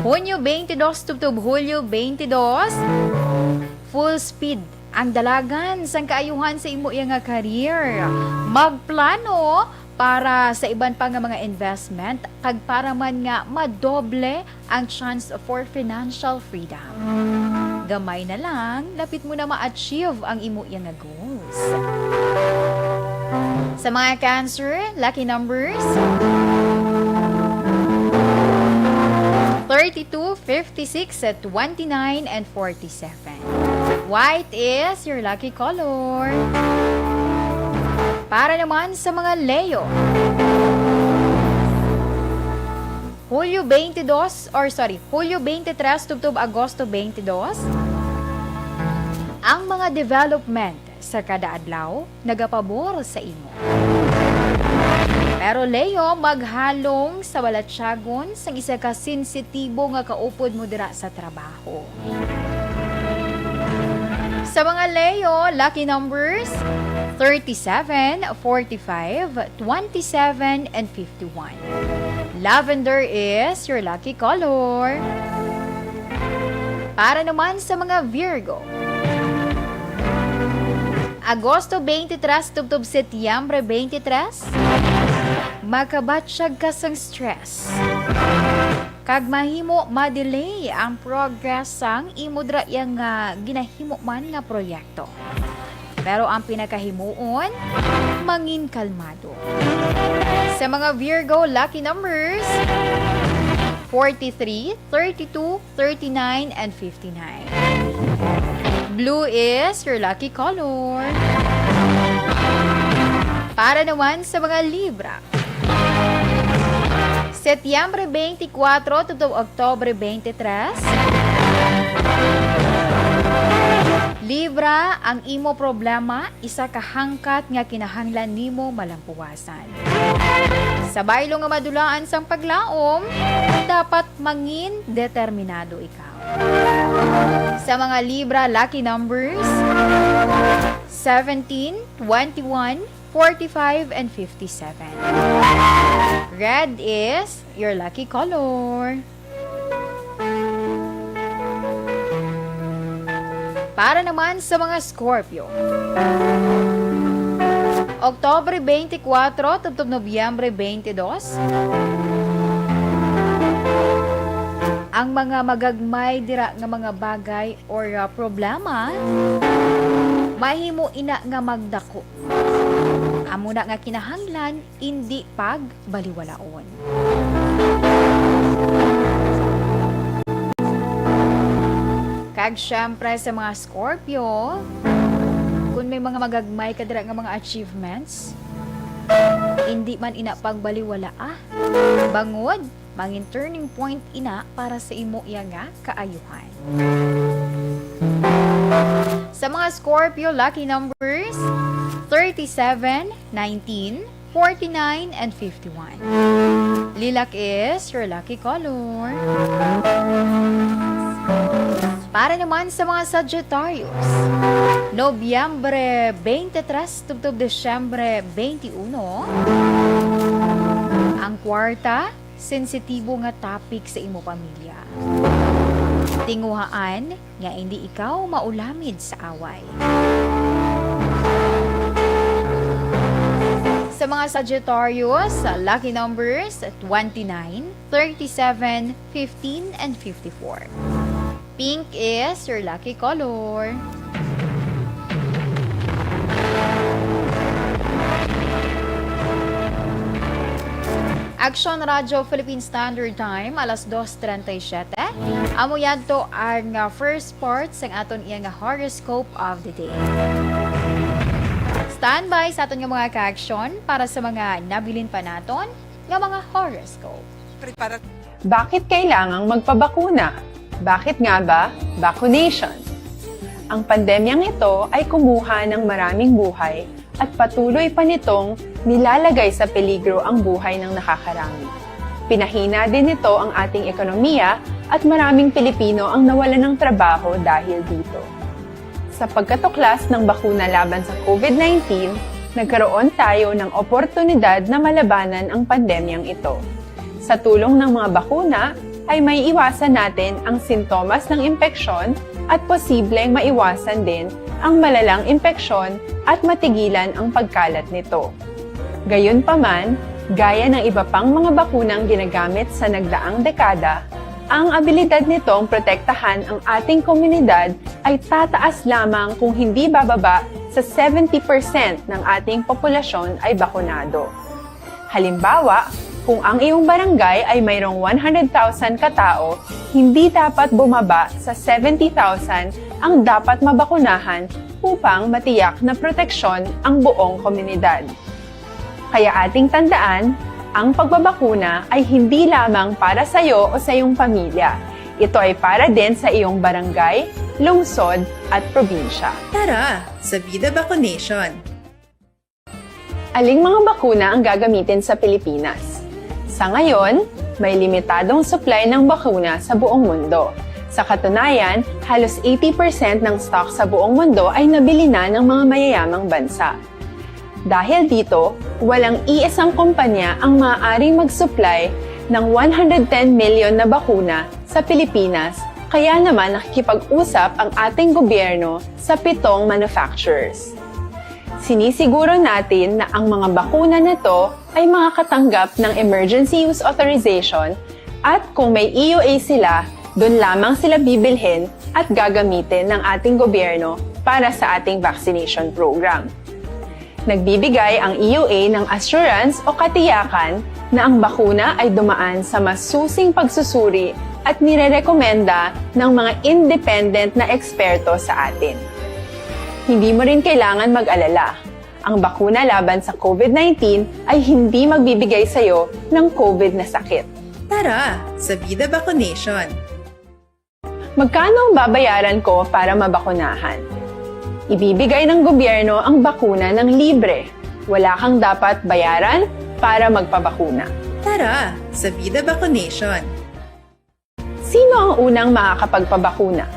Hunyo 22 tubtob Hulyo 22, full speed ang dalagan sang kaayuhan sa imo iya nga career. Magplano para sa iban pa nga mga investment kag para man nga madoble ang chance for financial freedom. Gamay na lang, lapit mo na ma-achieve ang imo yang nga goals. Sa mga Cancer, lucky numbers 32, 56, 29, and 47. White is your lucky color. Para naman sa mga Leo, Hulyo 23 tubtob Agosto 22, ang mga development sa kada adlaw nagapabor sa imo. Pero Leo, maghalong sa balatsagon sang isa ka sensitibo nga kaupod mo dira sa trabaho. Sa mga Leo, lucky numbers 37, 45, 27, and 51. Lavender is your lucky color. Para naman sa mga Virgo, Agosto 23 tubtob Setyembre 23, makabatsyag ka sang stress. Kag mahimo ma-delay ang progress sang imo dra yang ginahimo man nga proyekto. Pero ang pinakahimuon, mangin kalmado. Sa mga Virgo, lucky numbers 43, 32, 39, and 59. Blue is your lucky color. Para naman sa mga Libra, Setyembre 24 tubtob Oktobre 23. Libra, ang imo problema isa ka hangkat nga kinahanglan nimo malampuwasan. Sa baylo nga madulaan sang paglaom, dapat mangin determinado ikaw. Sa mga Libra, lucky numbers 17, 21, 45, and 57. Red is your lucky color. Para naman sa mga Scorpio, Oktobre 24 tubtob Nobyembre 22, ang mga magagmay dira nga mga bagay or problema mahimo ina nga magdako. Amo na nga kinahanglan indi pagbaliwalaon. Kag syempre sa mga Scorpio, kung may mga magagmay ka dira nga mga achievements, hindi man ina pagbaliwala bangod mangin turning point ina para sa imo iya nga kaayuhan. Sa mga Scorpio, lucky numbers 37, 19, 49, and 51. Lilac is your lucky color. Para naman sa mga Sagittarius, Nobyembre 23 tubtob Desyembre 21, ang kwarta, sensitibo nga topic sa imo pamilya. Tinguhaan nga hindi ikaw maulamid sa away. Sa mga Sagittarius, lucky numbers 29, 37, 15, and 54. Pink is your lucky color. Action Radio Philippine Standard Time, alas 2:37. Amo yadto ang first part sa aton iyang horoscope of the day. Standby sa aton nga mga ka-action para sa mga nabilin pa naton nga mga horoscope. Para Bakit kailangang magpabakuna? Bakit nga ba? Vaccination. Ang pandemyang ito ay kumuha ng maraming buhay at patuloy pa nitong nilalagay sa peligro ang buhay ng nakakarami. Pinahina din nito ang ating ekonomiya at maraming Pilipino ang nawalan ng trabaho dahil dito. Sa pagkatuklas ng bakuna laban sa COVID-19, nagkaroon tayo ng oportunidad na malabanan ang pandemyang ito. Sa tulong ng mga bakuna, ay may iwasan natin ang sintomas ng impeksyon at posibleng maiwasan din ang malalang impeksyon at matigilan ang pagkalat nito. Gayunpaman, gaya ng iba pang mga bakunang ginagamit sa nagdaang dekada, ang abilidad nitong protektahan ang ating komunidad ay tataas lamang kung hindi bababa sa 70% ng ating populasyon ay bakunado. Halimbawa, kung ang iyong barangay ay mayroong 100,000 katao, hindi dapat bumaba sa 70,000 ang dapat mabakunahan upang matiyak na proteksyon ang buong komunidad. Kaya ating tandaan, ang pagbabakuna ay hindi lamang para sa iyo o sa iyong pamilya. Ito ay para din sa iyong barangay, lungsod at probinsya. Tara, sa Vida Vaccination! Aling mga bakuna ang gagamitin sa Pilipinas? Sa ngayon, may limitadong supply ng bakuna sa buong mundo. Sa katunayan, halos 80% ng stock sa buong mundo ay nabili na ng mga mayayamang bansa. Dahil dito, walang iisang kumpanya ang maaaring mag-supply ng 110 million na bakuna sa Pilipinas, kaya naman nakikipag-usap ang ating gobyerno sa 7 manufacturers. Sinisiguro natin na ang mga bakuna nito ay makakatanggap ng Emergency Use Authorization at kung may EUA sila, doon lamang sila bibilhin at gagamitin ng ating gobyerno para sa ating vaccination program. Nagbibigay ang EUA ng assurance o katiyakan na ang bakuna ay dumaan sa masusing pagsusuri at nirerekomenda ng mga independent na eksperto sa atin. Hindi mo rin kailangan mag-alala. Ang bakuna laban sa COVID-19 ay hindi magbibigay sa iyo ng COVID na sakit. Tara, sa Vida Vaccination! Magkano ang babayaran ko para mabakunahan? Ibibigay ng gobyerno ang bakuna ng libre. Wala kang dapat bayaran para magpabakuna. Tara, sa Vida Vaccination! Sino ang unang makakapagpabakuna?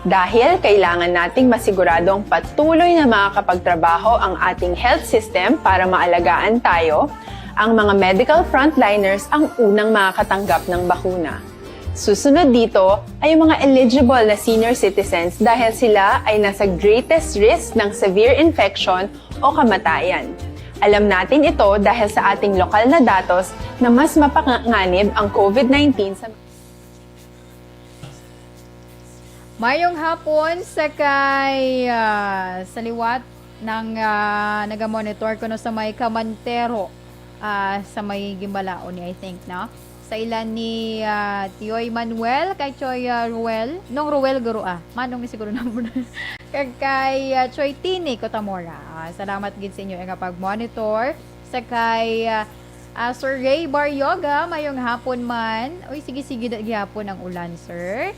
Dahil kailangan nating masiguradong patuloy na makakapagtrabaho ang ating health system para maalagaan tayo, ang mga medical frontliners ang unang makakatanggap ng bakuna. Susunod dito ay mga eligible na senior citizens dahil sila ay nasa greatest risk ng severe infection o kamatayan. Alam natin ito dahil sa ating lokal na datos na mas mapanganib ang COVID-19 sa Mayong hapon sa sa liwat ng nagamonitor ko no sa may Kamantero sa may Gimbalaon I think no sa ilan ni Tioy Manuel kay Choy Ruel nung Ruel guro manong ni siguro number kay Choy Tini Cotamora. Salamat gid sa inyo nga pag-monitor sa kay Sir Ray Baryoga mayong hapon man. Uy sige gihapon ang ulan sir.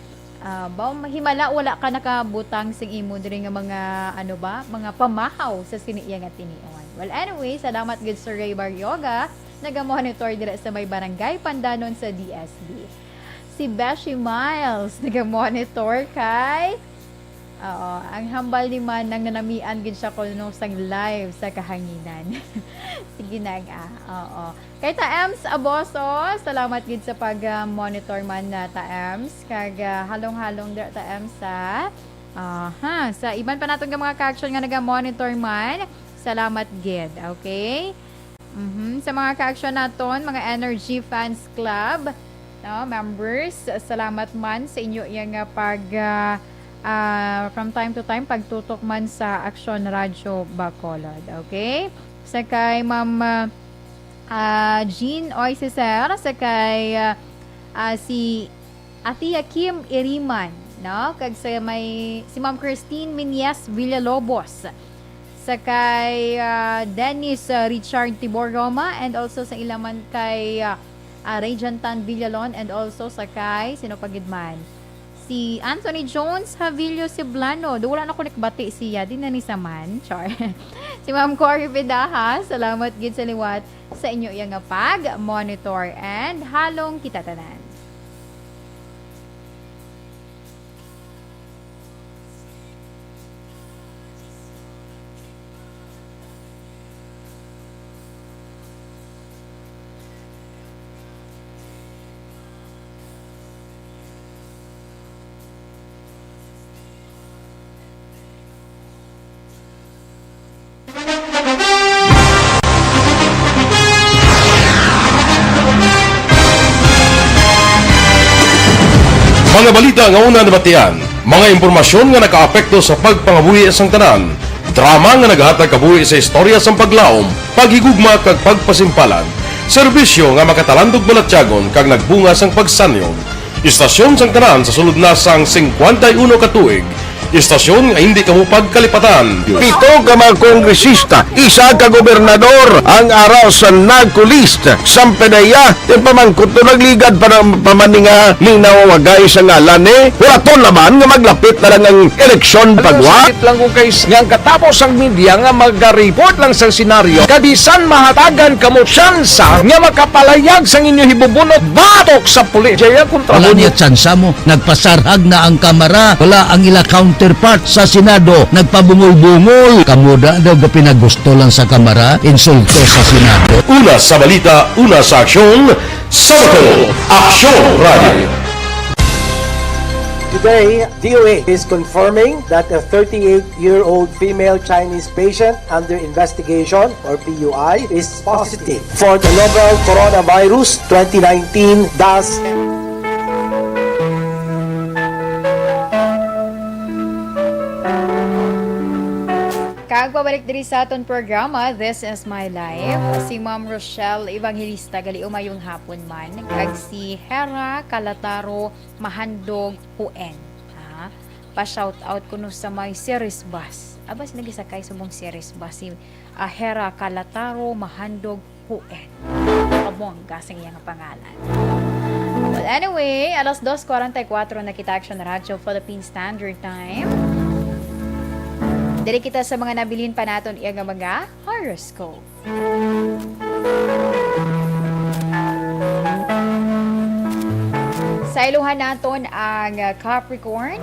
Mahimala wala ka nakabutang sing imo diri nga mga mga pamahaw sa siniya nga tinion. Well anyway, salamat gid Sir Ray Baryoga naga-monitor dira sa may barangay Pandanon sa DSB. Si Beshi Miles naga-monitor kay ang hambal ni man nang nanamian gid siya kuno sang live sa kahanginan. Sige na Kay Taems Aboso, salamat gid sa pag-monitor man na Taems kag halong-halong der Taems sa sa iban pa naton nga mga ka-action nga naga-monitor man Salamat gid, okay? Sa mga ka-action naton, mga Energy Fans Club, no, members, salamat man sa inyo yung pag from time to time pagtutok man sa Action Radio Bacolod, okay? Sa kay Ma'am Jean Oy Cesar, sa kay si Atia Kim Iriman, no? Kag sa may si Ma'am Christine Minyes Villalobos, sa kay Dennis Richard Tibor Roma, and also sa ilaman kay Regentan Villalon, and also sa kay sino pagidman si Anthony Jones Havilio Ceblano. Wala na ko nakbati siya, di na ni saman, char. Si Ma'am Cory Pedaha, salamat gid sa liwat sa inyo yang pag-monitor, and halong kita tanan. Mga balita nga una nabatian, mga impormasyon nga nakaapekto sa pagpangabuhi sang tanan, drama nga naghatag kabuhi sa istorya sang paglaom, paghigugma kag pagpasimpalan, serbisyo nga makatalandog balatyagon kag nagbunga sang pagsanyon, istasyon sang tanan sa sulod na sang 51 ka tuig, istasyon nga hindi kamo pagkalipatan. 7 ka mga kongresista, 1 ka gobernador ang araw sa nagkulist sa pedaya yung pamangkot na nagligad para pamaninga minaw wagay sa ngalan wala to naman nga maglapit na lang ang eleksyon pagwa lang ko guys nga katapos ang media nga mag-report lang sa senaryo kabisan mahatagan kamo tsansa nga makapalayag sang inyo hibubunot batok sa pulis jaya kontra wala niya tsansa mo, nagpasarhag na ang kamara, wala ang ila counterpart sa Senado, nagpabungol-bungol. Kamuda daw ga pinagusto lang sa kamara, insulto sa Senado. Una sa balita, una sa aksyon, Sabado, Aksyon Radio. Today, DOA is confirming that a 38-year-old female Chinese patient under investigation, or PUI, is positive for the novel coronavirus 2019 DAS. Kagbabalik diri sa aton programa, This is My Life. Si Ma'am Rochelle Evangelista gali umayong hapon man, kag si Hera Calataro Mahandog Huen. Pa-shout out kuno sa may series bus. Abas nagisakay sa mong series bus si Hera Calataro Mahandog Huen. Abong gasing iyang pangalan. But anyway, alas 2:44 na kita Action Radio Philippine Standard Time. Dali kita sa mga nabilin pa naton iyang mga horoscope. Sa iluhan naton ang Capricorn,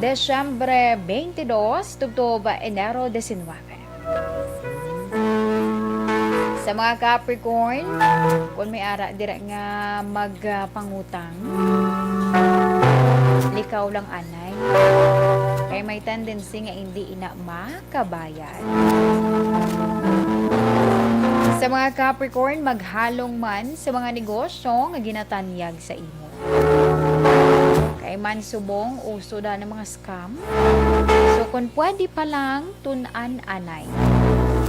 Desyembre 22 tubto Enero 19. Sa mga Capricorn, kung may ara dira nga magpangutang, likaw lang anay. Kaya may tendency nga hindi ina makabayad. Sa mga Capricorn, maghalong man sa mga negosyo nga ginatanyag sa imo. Kaya man subong, uso da ng mga scam. So kung pwede pa lang, tunan anay.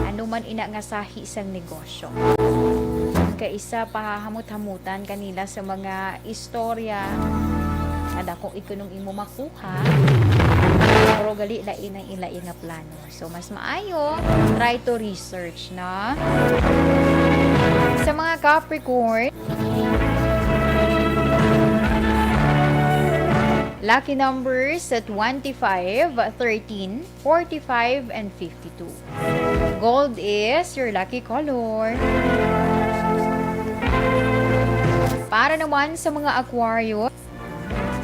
Ano man ina nga sahi isang negosyo. Kaisa pahahamot-hamutan kanila sa mga istorya kada kung ikunong imo makuha, pero gali lain ang ilain nga plano. So mas maayo, try to research na. Sa mga Capricorn, lucky numbers at 25, 13, 45, and 52. Gold is your lucky color. Para naman sa mga Aquarius,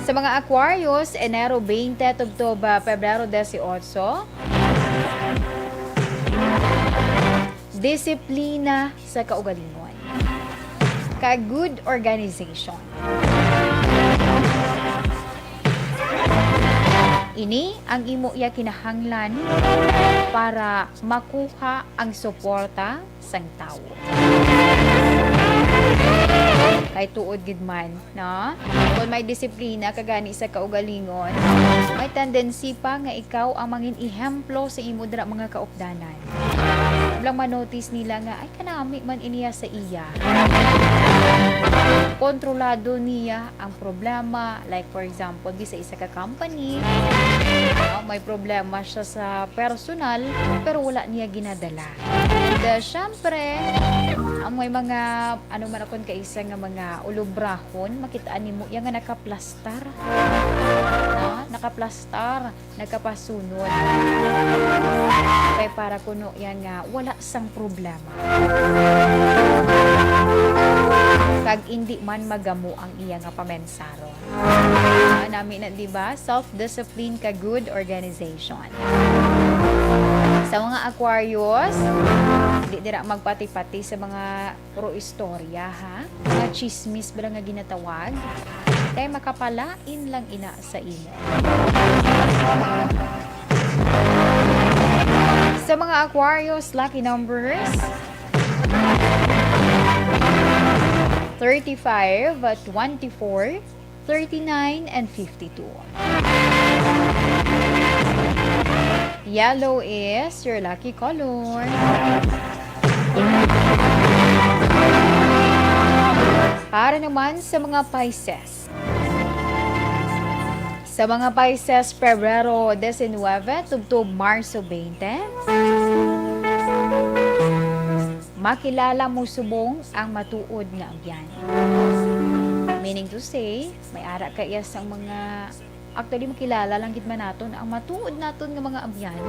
sa mga Aquarius, Enero 20 tugto Pebrero 18. Disiplina sa kaugalingon. Ka-good organization. Kini ang imo iya kinahanglan para makuha ang suporta sang tawo. Kay tuod gid man, no? Kung may disiplina kagani sa kaugalingon, may tendency pa nga ikaw ang mangin ehemplo sa imo dira mga kaupdanan. Lang manotice nila nga ay kanami man iniya sa iya. Kontrolado niya ang problema, like for example, di sa isa ka company, may problema siya sa personal pero wala niya ginadala. And syempre, ang may mga ano man akon kaisa nga mga ulubrahon, makitaan nimo yang nga nakaplastar. No? Nakaplastar, nakapasunod. Kay para kuno yan nga wala sang problema. Kag hindi man magamo ang iya nga pamensaro. Nami na di ba? Self-discipline ka good organization. Sa mga Aquarius, di dira magpati-pati sa mga puro istorya ha. Mga chismis ba nga ginatawag? Kay makapalain lang ina sa imo. Sa mga Aquarius, lucky numbers 35, 24, 39, and 52. Yellow is your lucky color. Para naman sa mga Pisces. Sa mga Pisces, Pebrero 19 tubto Marso 20. Makilala mo subong ang matuod nga abyan. Meaning to say, may ara ka iya sang mga actually makilala lang gid man naton ang matuod naton nga mga abyan.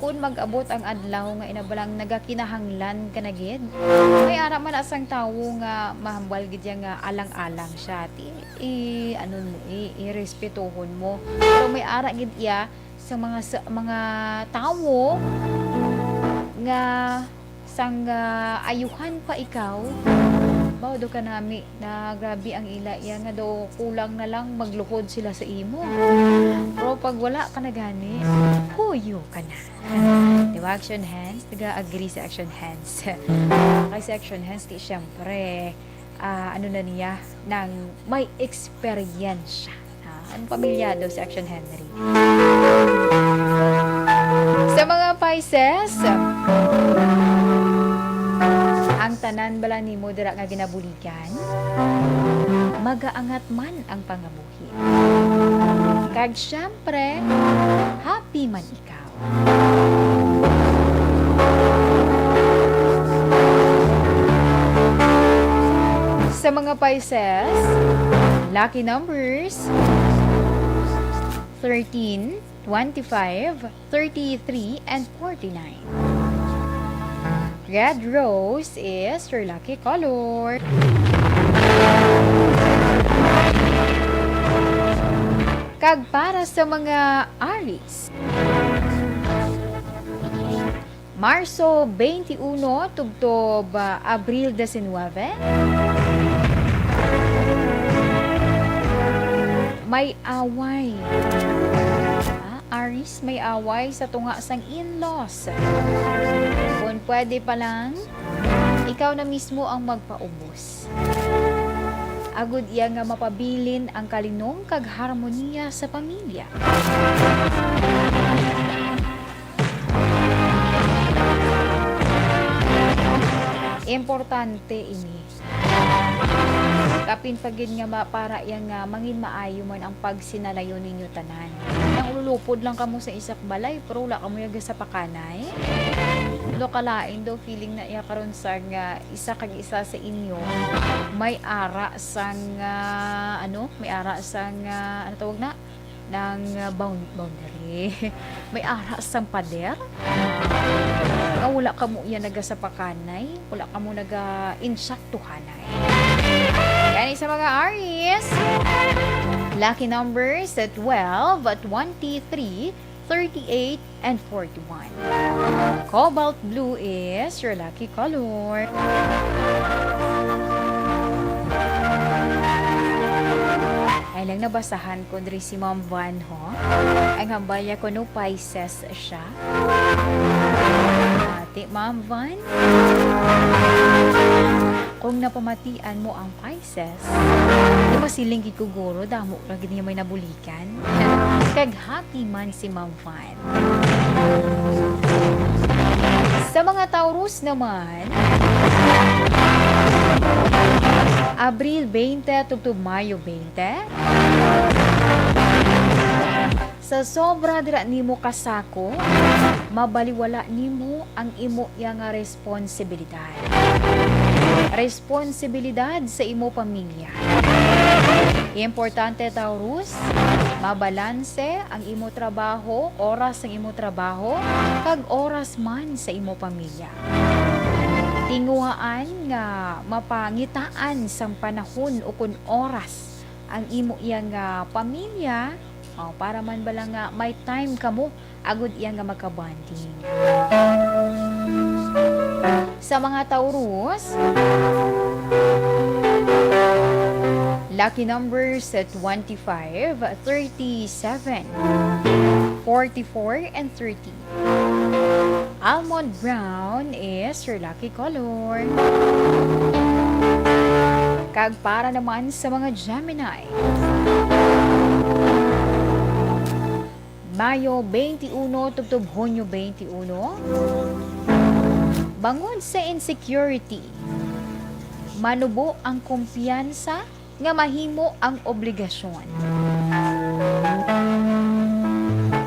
Kung mag-abot ang adlaw nga inabalang nagakinahanglan ka na gid. May ara man asang tawo nga mahambal gid nga alang-alang siya. I-respetuhon mo. Pero may ara gid iya sa mga tawo nga sang ayuhan pa ikaw, do ka nami na grabe ang ila iya nga do kulang na lang magluhod sila sa imo. Pero pag wala ka na gani, huyo ka na. Diba action hands? Nag-agree sa action hands. Kay sa action hands, di syempre, ano na niya, nang may experience siya. Ang pamilyado sa action Henry. Sa mga Pisces, ang tanan bala nimo dira nga ginabuligan, magaangat man ang pangabuhi. Kag syempre, happy man ikaw. Sa mga Pisces, lucky numbers 13, 25, 33, and 49. Red rose is your lucky color. Kag para sa mga Aries, Marso 21 tugto Abril 19. May away. Aries, may away sa tunga sang in-laws. Kung pwede pa lang, ikaw na mismo ang magpaubos. Agud iya nga mapabilin ang kalinong kag harmonia sa pamilya. Importante ini. Kapin pagin nga para yang nga mangin maayo man ang pagsinalayo ninyo tanan. Nang ululupod lang kamo sa isak balay pero wala kamo yaga sa pakanay. Lo kalain do feeling na iya karon sa nga isa kag isa sa inyo may ara sang may ara sang ano tawag na ng boundary. May ara sang pader. Wala ka mo yan naga sa pakanay, wala ka mo naga insaktuhanay. Yan sa mga Aries, lucky numbers at 12, 23, 38, and 41. Cobalt blue is your lucky color. Ay lang nabasahan ko diri si Ma'am Van ho. Ang hambalya ko no Pisces siya. Ate Ma'am Van, kung napamatian mo ang Pisces, di masiling gid ko guro, damo ra gid niya may nabulikan. Kag happy man si Ma'am Van. Sa mga Taurus naman, Abril 20 tugtog Mayo 20. Sa sobra dira nimo kasako, mabaliwala nimo ang imo nga responsibilidad. Responsibilidad sa imo pamilya. Importante Taurus, mabalanse ang imo trabaho, oras ang imo trabaho, kag oras man sa imo pamilya. Tinguhaan nga mapangitaan sang panahon o kun oras ang imo iyang pamilya para man bala nga may time kamo agud iyang nga magkabanding. Sa mga Taurus, lucky numbers at 25, 37, 44, and 30. Almond brown is your lucky color. Kag para naman sa mga Gemini, Mayo 21 tugtog Hunyo 21. Bangon sa insecurity. Manubo ang kumpiyansa nga mahimo ang obligasyon.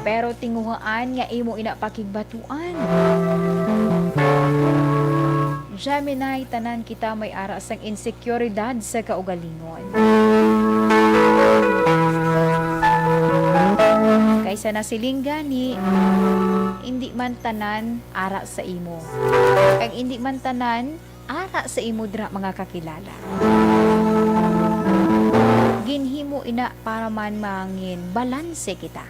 Pero tinguhaan nga imo inapakigbatuan. Gemini, tanan kita may ara sang insekuridad sa kaugalingon. Kaysa nasiling gani, hindi man tanan ara sa imo. Kag hindi man tanan ara sa imo dira mga kakilala. Ginhimo ina para man mangin balanse kita.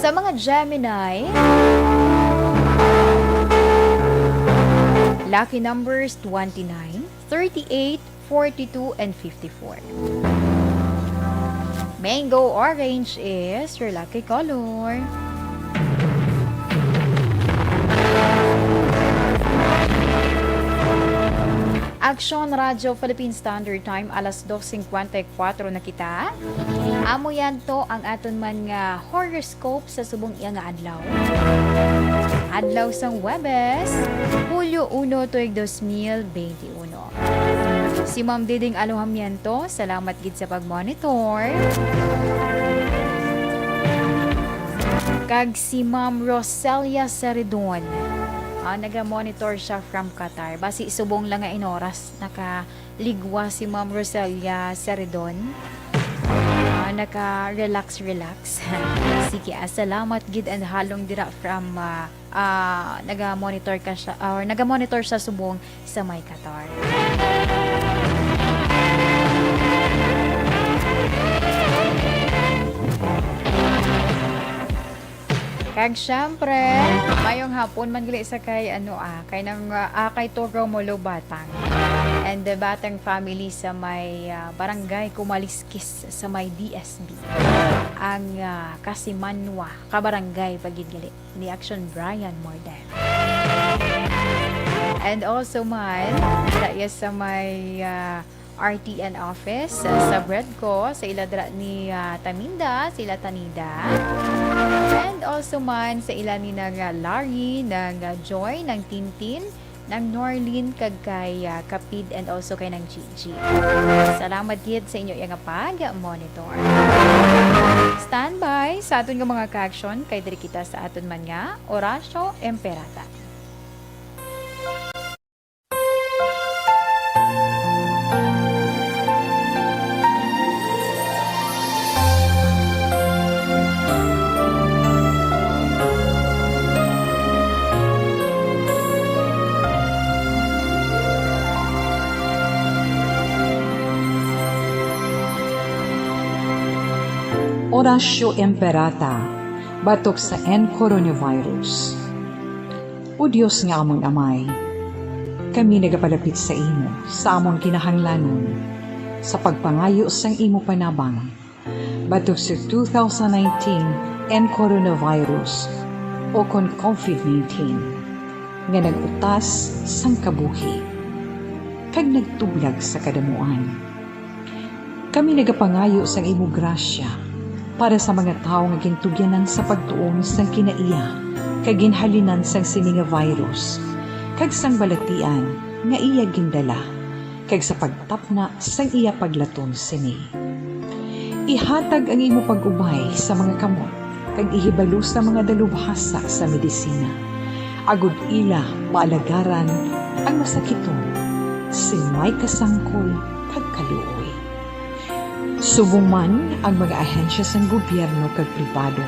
Sa mga Gemini, lucky numbers 29, 38, 42, and 54. Mango orange is your lucky color. Action Radio Philippine Standard Time alas 2:54 na kita. Amo yan to ang aton man nga horoscope sa subong iya nga adlaw. Adlaw sang Huwebes, Hulyo 1 tuig 2021. Si Ma'am Diding Alohamiento, salamat gid sa pag-monitor. Kag si Ma'am Roselia Seridon, naga-monitor siya from Qatar. Basi subong lang nga inoras nakaligwa si Ma'am Roselia Seridon. Naka-relax. Sige, salamat gid and halong dira from naga-monitor ka siya or naga-monitor siya subong sa may Qatar. Kag syempre, mayong hapon man gali sa kay kay nang kay Toro Molo Batang. And the Batang family sa may barangay Kumaliskis sa may DSB. Ang Kasimanwa, kabarangay pagid gali ni Action Brian Morden. And also man, sa may RTN office sa Bredco, sa iladra ni Taminda, sila Tanida. And also man sa ila ni ng Larry, ng Joy, ng Tintin, ng Norlin, kag kay Kapid, and also kay ng Gigi. Salamat gid sa inyo yung pag-monitor. Standby sa aton nga mga ka-action kay diri kita sa aton man nga Orasyo Emperata. Orasyo Emperata, batok sa coronavirus. O Diyos nga among amay, kami nagapalapit sa imo, sa among kinahanglanon. sa pagpangayo sang imo panabang batok sa 2019 and coronavirus o kon COVID-19 nga nagutas sang kabuhi kag nagtublag sa kadamuan. Kami nagapangayo sang imo grasya para sa mga tao nga gintugyanan sa pagtuon sang kinaiya kag ginhalinan sang sini nga virus kag sang balatian nga iya gindala kag sa pagtapna sang iya paglaton sini. Ihatag ang imo pag-ubay sa mga kamot kag ihibalo sa mga dalubhasa sa medisina. Agud ila maalagaran ang masakiton sin may kasangkol kag kaluoy. Subong man ang mga ahensya sang gobyerno kag pribado.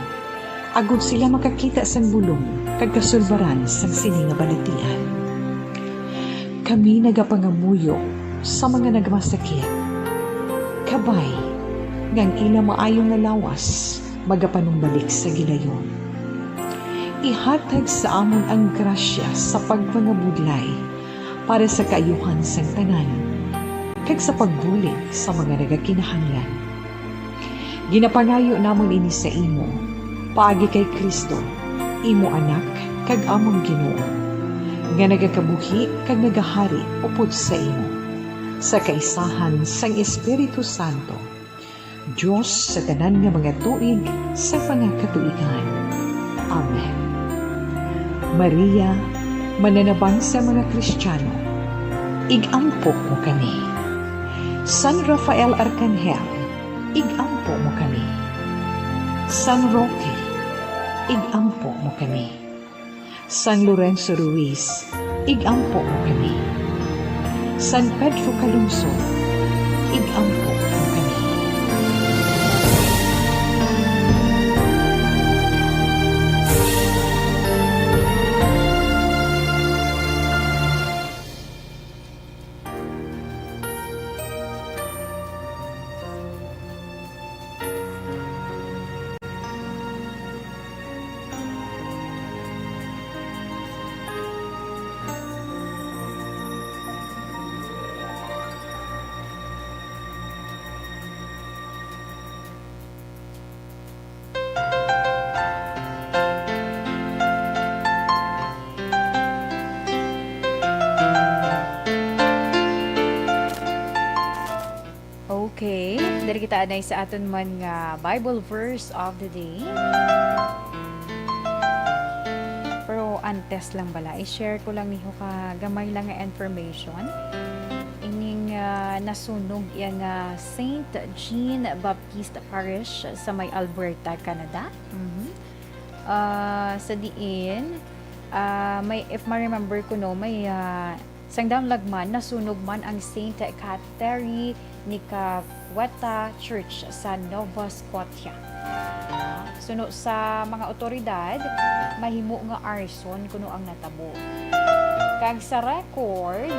Agud sila makakita sang bulong kag kasulbaran sang sini nga balatian. Kami nagapangamuyo sa mga nagmasakit. Kabay, ngang ila maayong nalawas, magapanumbalik sa gilayon. Ihatag sa amon ang grasya sa pagpangabudlay para sa kaayuhan sang tanan, kag sa pagbulig sa mga nagakinahanglan. Ginapangayo namon ini sa imo, paagi kay Kristo, imo anak, kag among Ginoo, nga nagakabuhi kag nagahari upod sa imo, sa kaisahan sang Espiritu Santo, Diyos sa tanan nga mga tuig sa pangakatuigan. Amen. Maria, mananabang sa mga Kristiyano, igampo mo kami. San Rafael Arcangel, igampo mo kami. San Roque, igampo mo kami. San Lorenzo Ruiz, igampo mo kami. San Pedro Calungsod, igampo mo kami. Okay, dari kita anay sa aton man nga Bible verse of the day. Pero antes lang bala, i-share ko lang niyo ka gamay lang nga information. Ining nasunog yang St. Jean Baptiste Parish sa may Alberta, Canada. Sa diin, may, if ma-remember ko no, may sangdang lagman, nasunog man ang St. Catherine Nicahueta Church sa Nova Scotia. Suno sa mga otoridad, mahimo nga arson kuno ang natabo. Kag sa record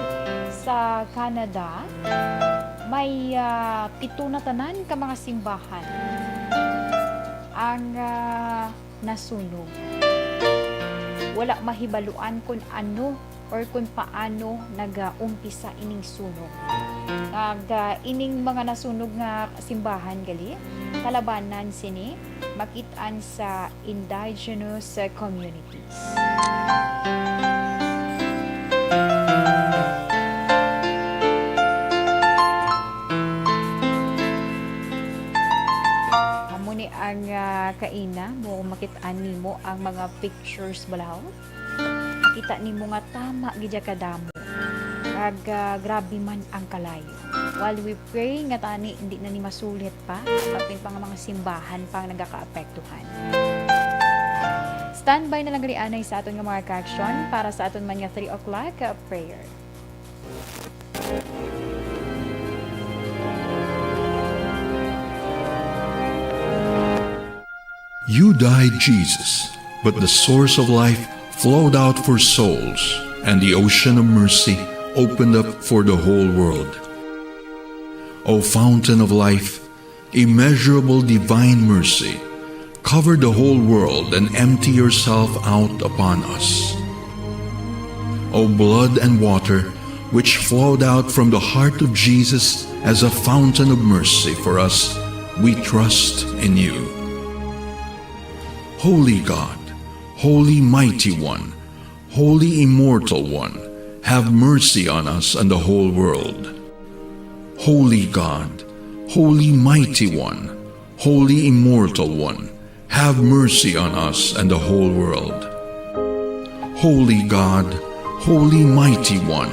sa Canada, may 7 na tanan ka mga simbahan ang nasunog. Wala mahibaluan kung ano or kung paano nag-umpisa ining sunog. Ining mga nasunog nga simbahan gali, kalabanan sini, makitaan sa indigenous communities. Amuni ang kaina mo makitaan nimo ang mga pictures balaw. Kita nimo nga tama gidya kadamo. Ag grabe man ang kalayo. While we pray nga tani hindi na ni masulit pa, kapin pa nga mga simbahan pang nagaka-apektuhan. Standby na lang gali anay sa aton nga mga ka-action para sa aton man nga 3 o'clock prayer. You died, Jesus, but the source of life flowed out for souls, and the ocean of mercy opened up for the whole world. O fountain of life, immeasurable divine mercy, cover the whole world and empty yourself out upon us. O blood and water, which flowed out from the heart of Jesus as a fountain of mercy for us, we trust in you. Holy God, Holy Mighty One, Holy Immortal One, have mercy on us and the whole world. Holy God, Holy Mighty One, Holy Immortal One, have mercy on us and the whole world. Holy God, Holy Mighty One,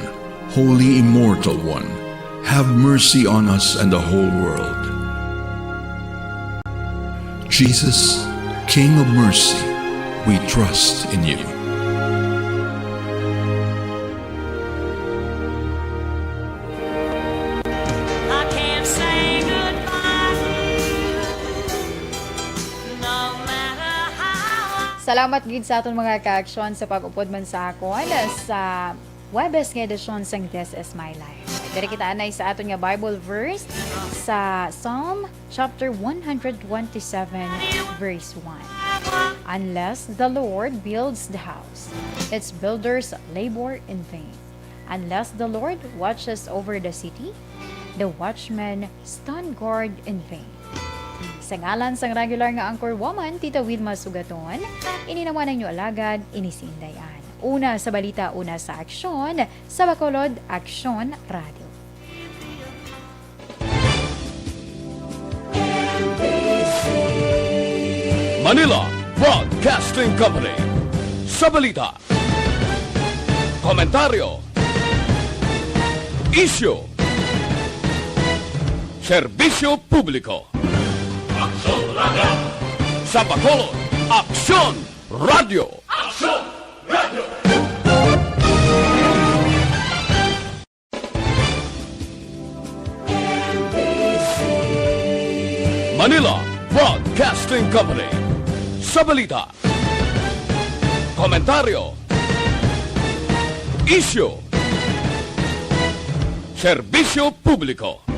Holy Immortal One, have mercy on us and the whole world. Jesus, King of mercy, we trust in you. Salamat gid sa aton mga ka-aksyon sa pag-upod man sa akon sa Webes nga edisyon sang This Is My Life. Diri kita anay sa aton nga Bible verse sa Psalm chapter 127 verse 1. Unless the Lord builds the house, its builders labor in vain. Unless the Lord watches over the city, the watchmen stand guard in vain. Sa ngalan sang regular nga anchor woman, Tita Wilma Sugaton, ini naman ang inyo alagad, inisindayan. Una sa balita, una sa aksyon, sa Bacolod Aksyon Radio. Manila Broadcasting Company. Sa balita, komentaryo, isyu, serbisyo publiko. Sa Bacolod, Aksyon Radio! Aksyon Radio! Manila Broadcasting Company. Sa balita, komentaryo, isyu, serbisyo publiko.